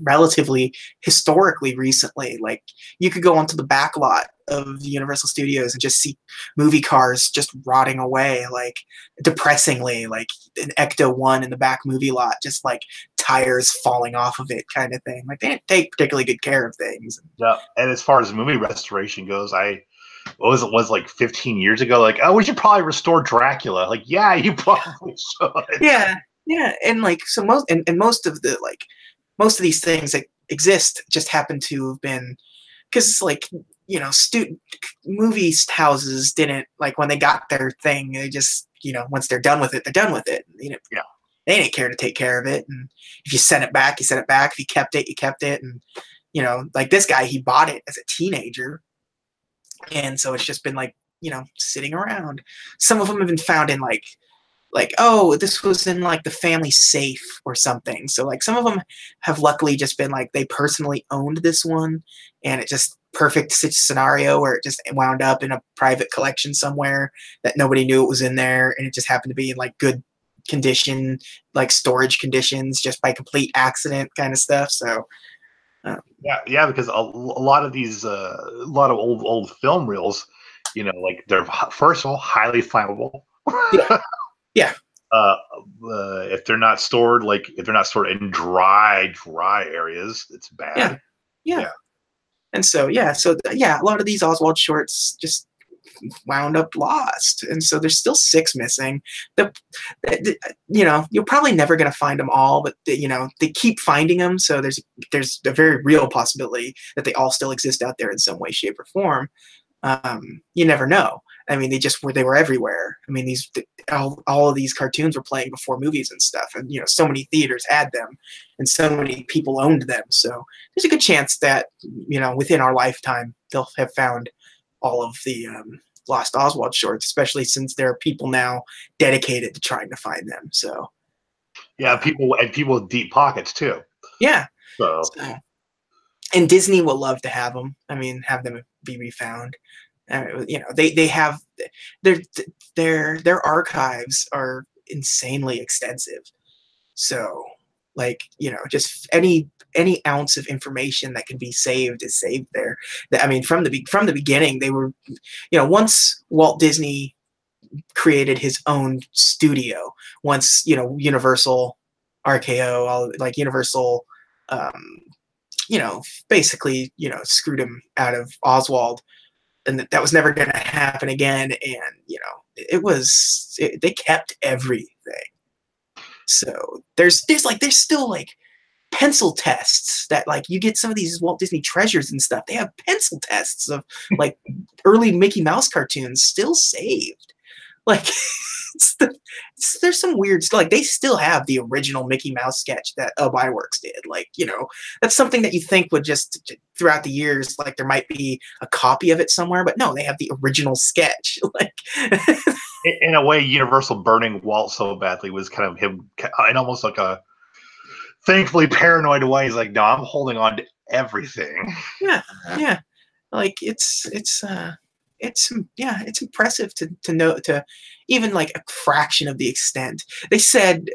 relatively historically recently. Like, you could go onto the back lot of Universal Studios and just see movie cars just rotting away, like depressingly, like an Ecto one in the back movie lot, just like tires falling off of it, kind of thing. Like, they didn't take particularly good care of things. Yeah, and as far as movie restoration goes, was like 15 years ago, like, oh, we should probably restore Dracula. Like, yeah, you probably should. Yeah, and like, so most of the most of these things that exist just happen to have been because, like, movie houses didn't, like, when they got their thing, they just, once they're done with it, they're done with it. Yeah. They didn't care to take care of it. And if you sent it back, you sent it back. If you kept it, you kept it. And, like this guy, he bought it as a teenager. And so it's just been like, sitting around. Some of them have been found in like, oh, this was in like the family safe or something. So like some of them have luckily just been like they personally owned this one, and it just perfect scenario where it just wound up in a private collection somewhere that nobody knew it was in there, and it just happened to be in like good condition, like storage conditions, just by complete accident kind of stuff. So yeah, because a lot of these a lot of old film reels, like, they're first of all highly flammable. Yeah. If they're not stored, in dry areas, it's bad. Yeah. And so a lot of these Oswald shorts just wound up lost, and so there's still 6 missing. You're probably never going to find them all, but they keep finding them. So there's a very real possibility that they all still exist out there in some way, shape, or form. You never know. I mean, they were everywhere. I mean, all of these cartoons were playing before movies and stuff, and so many theaters had them, and so many people owned them. So there's a good chance that within our lifetime they'll have found all of the lost Oswald shorts, especially since there are people now dedicated to trying to find them. So yeah, people with deep pockets too. Yeah. So and Disney will love to have them. I mean, have them be refound. They have their archives are insanely extensive. So, like, just any ounce of information that can be saved is saved there. I mean, from the beginning, they were, once Walt Disney created his own studio, once Universal, RKO, like Universal, basically screwed him out of Oswald, and that was never going to happen again. And they kept everything. So there's still like pencil tests that, like, you get some of these Walt Disney treasures and stuff. They have pencil tests of like early Mickey Mouse cartoons still saved. Like, there's some weird stuff. Like, they still have the original Mickey Mouse sketch that Iwerks did. Like, that's something that you think would just, throughout the years, like, there might be a copy of it somewhere, but no, they have the original sketch. Like, in a way, Universal burning Walt so badly was kind of him in almost like a thankfully paranoid way. He's like, no, I'm holding on to everything. Yeah. Like, it's impressive to know, to even like a fraction of the extent. They said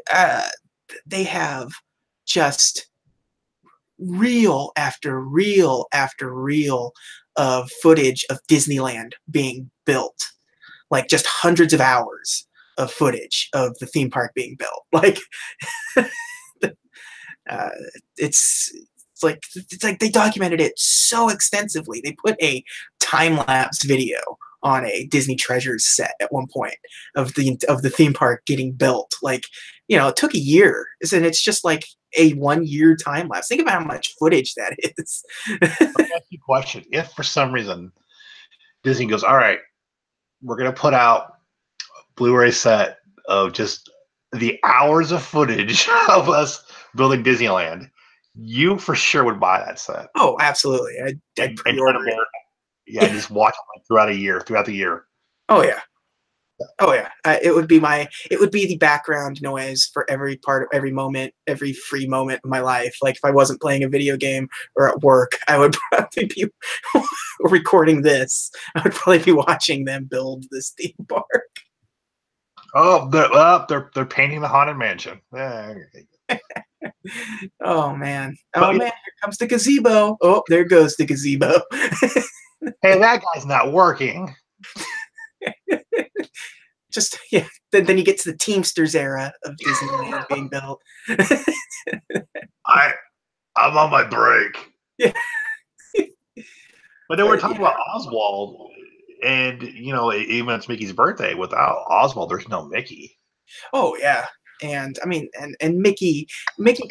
they have just reel after reel after reel of footage of Disneyland being built, like just hundreds of hours of footage of the theme park being built. Like, uh, it's like they documented it so extensively. They put a time lapse video on a Disney Treasures set at one point of the theme park getting built. Like, it took a year, and it's just like a 1 year time lapse. Think about how much footage that is. Let me ask you a question. If for some reason Disney goes, all right, we're gonna put out a Blu-ray set of just the hours of footage of us building Disneyland, you for sure would buy that set. Oh, absolutely. I'd pre-order it. Yeah, just watch it throughout the year. Oh yeah. Oh yeah. It would be the background noise for every part of every moment, every free moment of my life. Like if I wasn't playing a video game or at work, I would probably be recording this. I would probably be watching them build this theme park. Oh, they're painting the Haunted Mansion. Oh man. Oh man, here comes the gazebo. Oh, there goes the gazebo. Hey, that guy's not working. Just then you get to the Teamsters era of Disneyland being built. I'm on my break. Yeah. But then we're talking about Oswald, and even it's Mickey's birthday. Without Oswald, there's no Mickey. Oh yeah. And I mean, and Mickey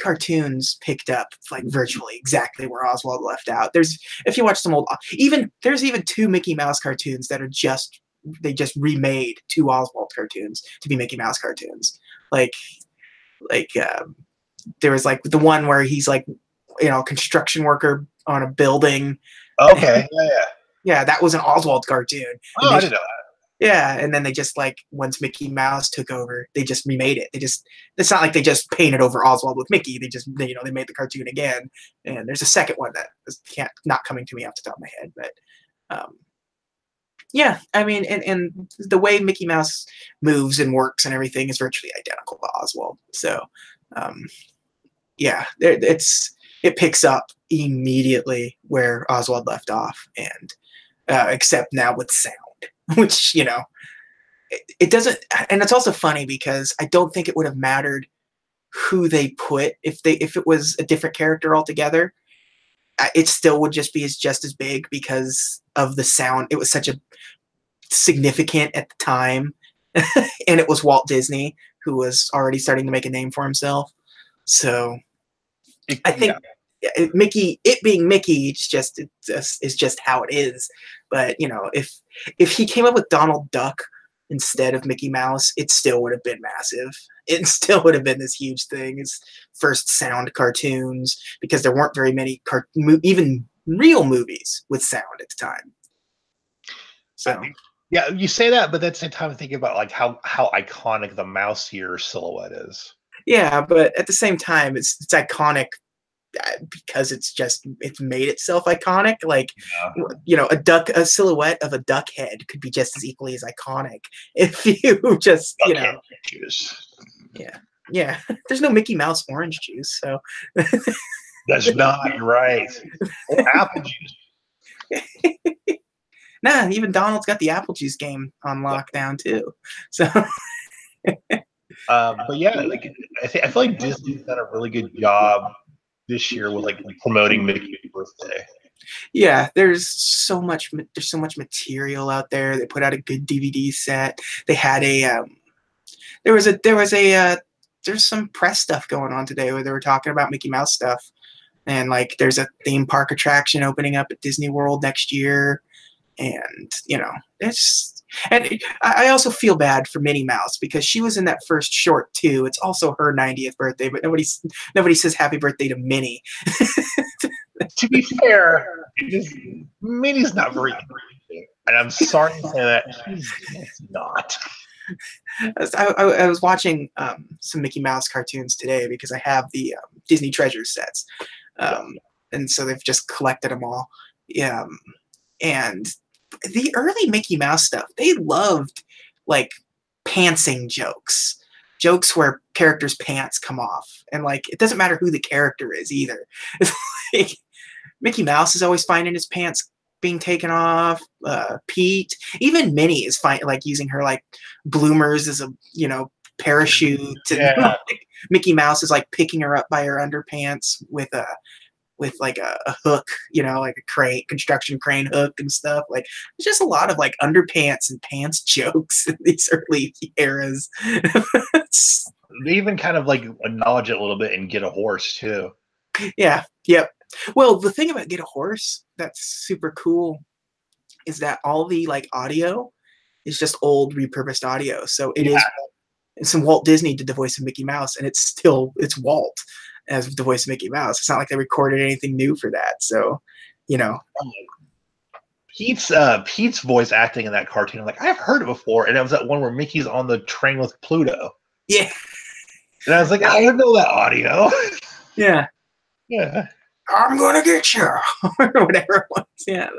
cartoons picked up like virtually exactly where Oswald left out. If you watch some old, there's even 2 Mickey Mouse cartoons that are they just remade 2 Oswald cartoons to be Mickey Mouse cartoons. Like there was like the one where he's like, construction worker on a building. Okay, yeah. Yeah, that was an Oswald cartoon. Oh, I didn't know that. Yeah, and then they just once Mickey Mouse took over, they just remade it. It's not like they just painted over Oswald with Mickey. They just they made the cartoon again. And there's a second one that not coming to me off the top of my head, but yeah, I mean, and the way Mickey Mouse moves and works and everything is virtually identical to Oswald. So yeah, it picks up immediately where Oswald left off, and except now with sound. Which, it doesn't, and it's also funny because I don't think it would have mattered who they put if it was a different character altogether. It still would just be just as big because of the sound. It was such a significant at the time, and it was Walt Disney who was already starting to make a name for himself. So I think Mickey, it being Mickey, it's just how it is. But if he came up with Donald Duck instead of Mickey Mouse, it still would have been massive. It still would have been this huge thing. His first sound cartoons, because there weren't very many even real movies with sound at the time. So yeah, you say that, but at the same time, thinking about like how iconic the mouse ear silhouette is. Yeah, but at the same time, it's iconic because it's made itself iconic. Like, a silhouette of a duck head could be just as equally as iconic if you just, yeah. There's no Mickey Mouse orange juice, so that's not right. Or apple juice. Nah, even Donald's got the apple juice game on lockdown too. So, but yeah, I feel like Disney's done a really good job this year with promoting Mickey's birthday. Yeah, there's so much material out there. They put out a good DVD set. They had there's some press stuff going on today where they were talking about Mickey Mouse stuff, and there's a theme park attraction opening up at Disney World next year, and and I also feel bad for Minnie Mouse because she was in that first short too. It's also her 90th birthday, but nobody says happy birthday to Minnie. To be fair, Minnie's not very good, and I'm sorry to say that she's not. I was watching some Mickey Mouse cartoons today because I have the Disney Treasures sets, and so they've just collected them all. And the early Mickey Mouse stuff, they loved pantsing jokes where characters' pants come off, and it doesn't matter who the character is either. It's Mickey Mouse is always finding his pants being taken off. Pete, even Minnie is fine, like using her like bloomers as a parachute, and Yeah. like, Mickey Mouse is like picking her up by her underpants with like a hook, like a crane, construction crane hook and stuff. Like there's just a lot of like underpants and pants jokes in these early eras. They even kind of like acknowledge it a little bit and Get a Horse too. Yeah. Yep. Well, the thing about Get a Horse that's super cool is that all the like audio is just old repurposed audio. So it is some Walt Disney did the voice of Mickey Mouse, and it's Walt as the voice of Mickey Mouse. It's not like they recorded anything new for that. So, Pete's voice acting in that cartoon, I'm like, I've heard it before, and it was that one where Mickey's on the train with Pluto. Yeah. And I was like, I don't know that audio. Yeah. Yeah. I'm gonna get you, or whatever it was. Yeah.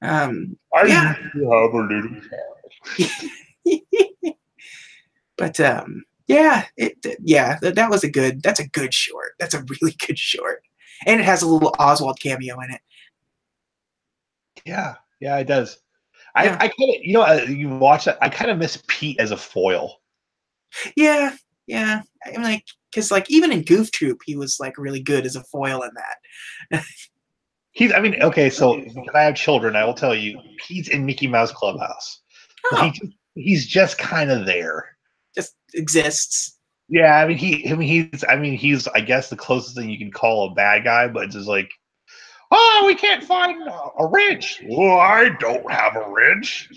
I have a little child. But that was that's a good short. That's a really good short, and it has a little Oswald cameo in it. Yeah, it does. Yeah. I kind of, you watch that. I kind of miss Pete as a foil. Yeah. I'm like, because like even in Goof Troop, he was like really good as a foil in that. Okay, so because I have children, I will tell you, Pete's in Mickey Mouse Clubhouse. Oh. He's just kind of there. Just exists. Yeah, he's I guess the closest thing you can call a bad guy, but it's just like, oh, we can't find a wrench. Well, I don't have a wrench.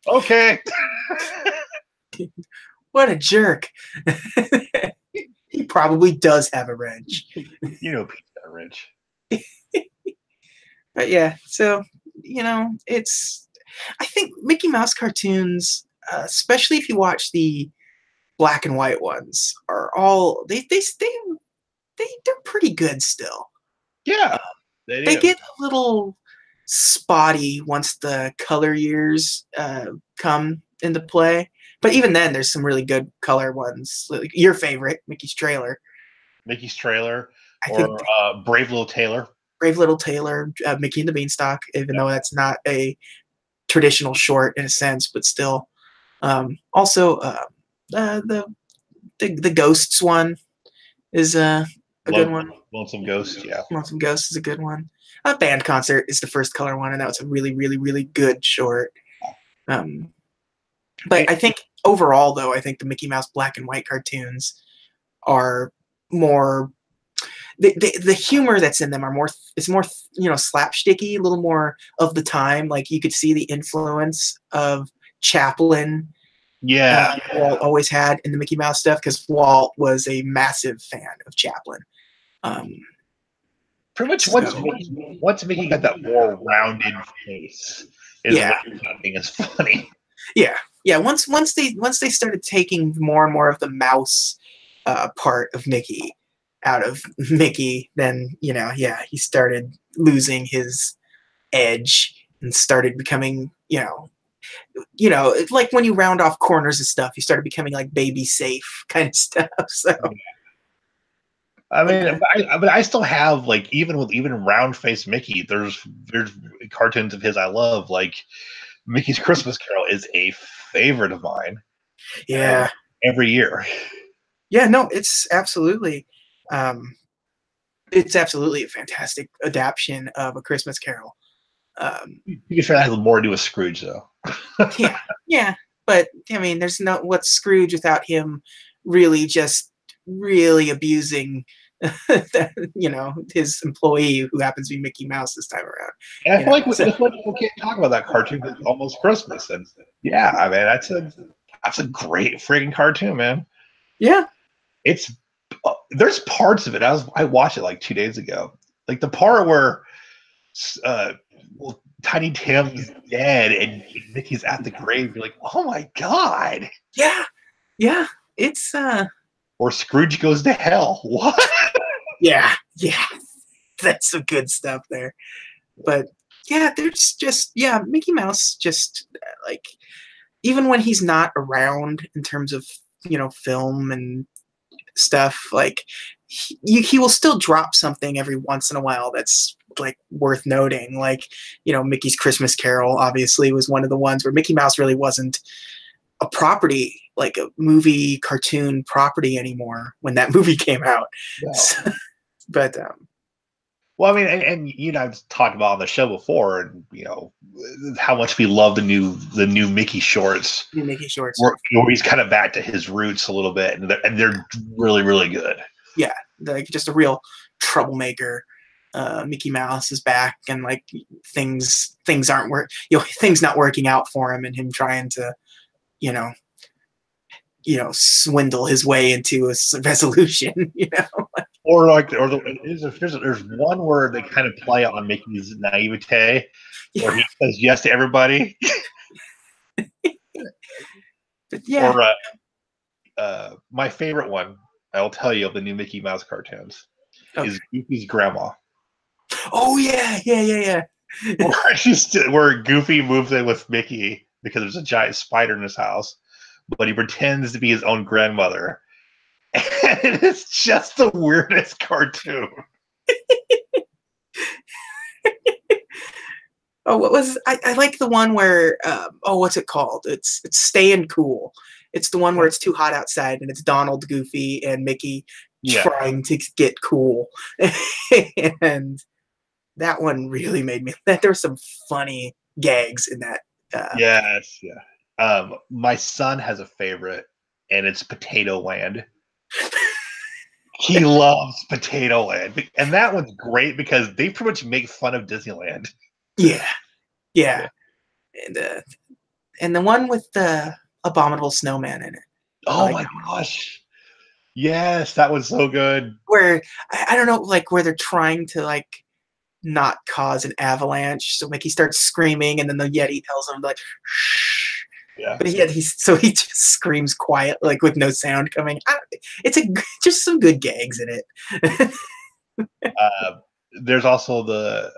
Okay. What a jerk. He probably does have a wrench. Pete's got a wrench. But yeah, so I think Mickey Mouse cartoons, especially if you watch the black and white ones, are all they're pretty good still. Yeah, they get a little spotty once the color years come into play, but even then, there's some really good color ones. Like your favorite, Mickey's Trailer, or Brave Little Tailor. Brave Little Tailor, Mickey and the Beanstalk, even though that's not a traditional short in a sense, but still. Also, the Ghosts one is a good one. Lonesome Ghost, yeah. Lonesome Ghost is a good one. Band Concert is the first color one, and that was a really, really, really good short. But I think overall, though, I think the Mickey Mouse black and white cartoons are more. The humor that's in them are more. It's more slapsticky, a little more of the time. Like you could see the influence of Chaplin. Yeah, Walt always had in the Mickey Mouse stuff because Walt was a massive fan of Chaplin. Pretty much once Mickey got that more rounded face, nothing is funny. Yeah. Once they started taking more and more of the mouse part of Mickey out of Mickey, then he started losing his edge and started becoming like when you round off corners and stuff, you started becoming like baby safe kind of stuff. So but I still have like even round faced Mickey, there's cartoons of his I love, like Mickey's Christmas Carol is a favorite of mine. Yeah, every year. Yeah, no, it's absolutely a fantastic adaptation of A Christmas Carol. You can sure that has more to do with Scrooge, though. yeah, but I mean, there's what's Scrooge without him really abusing, his employee who happens to be Mickey Mouse this time around. And I feel like people can't talk about that cartoon because it's almost Christmas, and yeah, I mean that's a great freaking cartoon, man. Yeah, there's parts of it. I watched it like 2 days ago, like the part where Tiny Tim's dead and Mickey's at the grave. You're like, oh my god. Yeah. It's or Scrooge goes to hell. What? Yeah. That's some good stuff there. But yeah, there's just Mickey Mouse just like even when he's not around in terms of film and stuff. Like he will still drop something every once in a while that's like worth noting. Like, you know, Mickey's Christmas Carol obviously was one of the ones where Mickey Mouse really wasn't a property, like a movie cartoon property anymore when that movie came out. No. So, but well, I mean, and you and I've talked about on the show before, and you know how much we love the new Mickey shorts. new Mickey shorts, Where he's kind of back to his roots a little bit, and they're really really good. Yeah, like just a real troublemaker. Mickey Mouse is back, and like things aren't things not working out for him, and him trying to, you know, swindle his way into a resolution. You know, There's one word they kind of play on Mickey's naivete, where he says yes to everybody. But yeah. Or my favorite one, I'll tell you, of the new Mickey Mouse cartoons is Goofy's grandma. Oh yeah. Where Goofy moves in with Mickey because there's a giant spider in his house, but he pretends to be his own grandmother. And it's just the weirdest cartoon. Oh, what was I like the one where what's it called? It's Staying Cool. It's the one where it's too hot outside and it's Donald, Goofy, and Mickey trying to get cool. And that one really made me. There were some funny gags in that. Yes, yeah. My son has a favorite, and it's Potato Land. He loves Potato Land, and that one's great because they pretty much make fun of Disneyland. Yeah. And the one with the abominable snowman in it. Oh my gosh. Yes, that was so good. Where I don't know, like where they're trying to like not cause an avalanche, so Mickey starts screaming, and then the Yeti tells him like, shh. Yeah. But he just screams quiet, like with no sound coming. It's just some good gags in it. There's also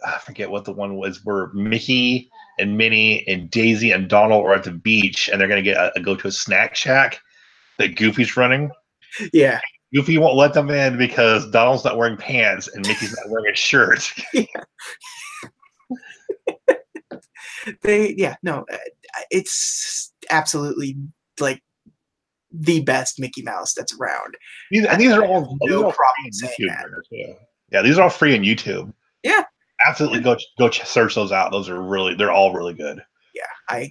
I forget what the one was, where Mickey and Minnie and Daisy and Donald are at the beach, and they're gonna go to a snack shack that Goofy's running. Yeah. Goofy won't let them in because Donald's not wearing pants and Mickey's not wearing a shirt. Yeah. It's absolutely like the best Mickey Mouse that's around. These are all free on YouTube. Yeah, these are all free on YouTube. Yeah. Absolutely, go search those out. They're all really good.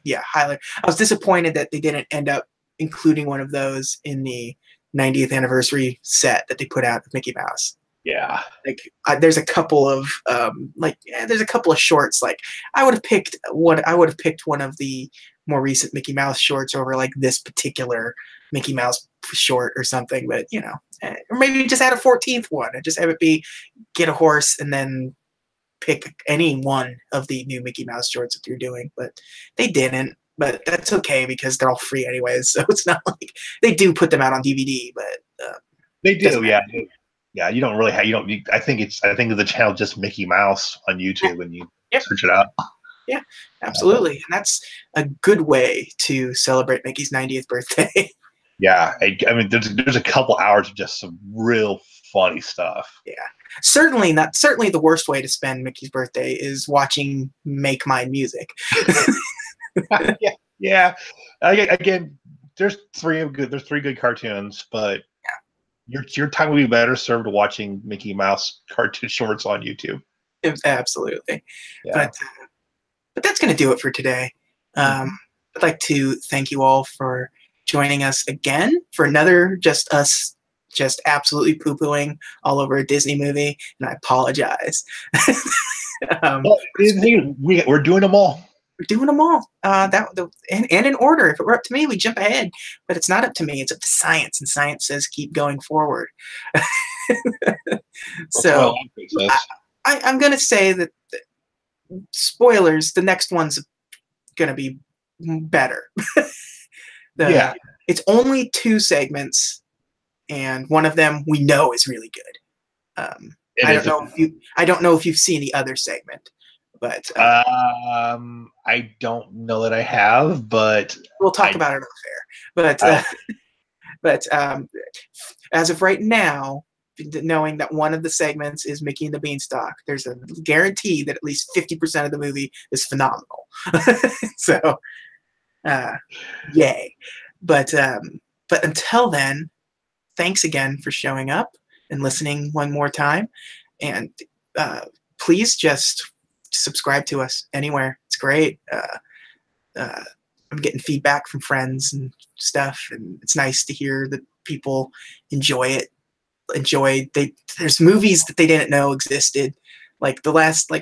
Yeah, highly. I was disappointed that they didn't end up including one of those in the 90th anniversary set that they put out of Mickey Mouse. Yeah, like there's a couple of shorts. Like I would have picked one of the more recent Mickey Mouse shorts over like this particular Mickey Mouse short or something. But or maybe just add a 14th one and just have it be get a horse and then pick any one of the new Mickey Mouse shorts that you're doing. But they didn't. But that's okay because they're all free anyways. So it's not like they do put them out on DVD, but they do. Yeah. Yeah, you don't really have. I think the channel just Mickey Mouse on YouTube, and you search it out. Yeah, absolutely, and that's a good way to celebrate Mickey's 90th birthday. Yeah, I mean, there's a couple hours of just some real funny stuff. Yeah, certainly the worst way to spend Mickey's birthday is watching Make Mine music. Yeah. Again, there's three good cartoons, but your time would be better served watching Mickey Mouse cartoon shorts on YouTube. Absolutely. Yeah. But that's going to do it for today. I'd like to thank you all for joining us again for another just absolutely poo-pooing all over a Disney movie, and I apologize. We're doing them all. We're doing them all. And in order. If it were up to me, we'd jump ahead. But it's not up to me. It's up to science, and science says keep going forward. So I'm going to say that, spoilers, the next one's going to be better. It's only 2 segments, and one of them we know is really good. I don't know if you've seen the other segment. But I don't know that I have, but we'll talk about it off air. But But as of right now, knowing that one of the segments is Mickey and the Beanstalk, there's a guarantee that at least 50% of the movie is phenomenal. So, yay. But until then, thanks again for showing up and listening one more time. And please just subscribe to us anywhere. It's great. I'm getting feedback from friends and stuff, and it's nice to hear that people enjoy it. There's movies that they didn't know existed. Like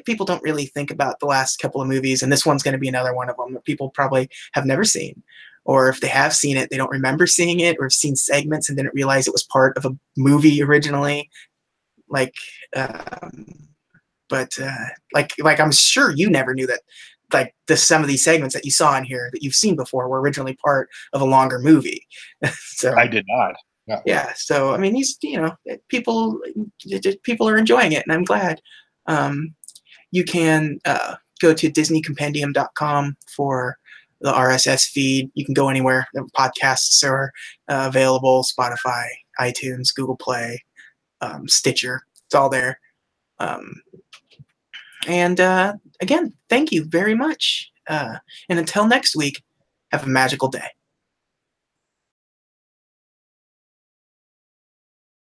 people don't really think about the last couple of movies, and this one's going to be another one of them that people probably have never seen. Or if they have seen it, they don't remember seeing it, or have seen segments and didn't realize it was part of a movie originally. Like, like I'm sure you never knew that, like some of these segments that you saw in here that you've seen before were originally part of a longer movie. So I did not. No. Yeah. So I mean, people are enjoying it, and I'm glad. You can go to DisneyCompendium.com for the RSS feed. You can go anywhere. The podcasts are available: Spotify, iTunes, Google Play, Stitcher. It's all there. And again, thank you very much. And until next week, have a magical day.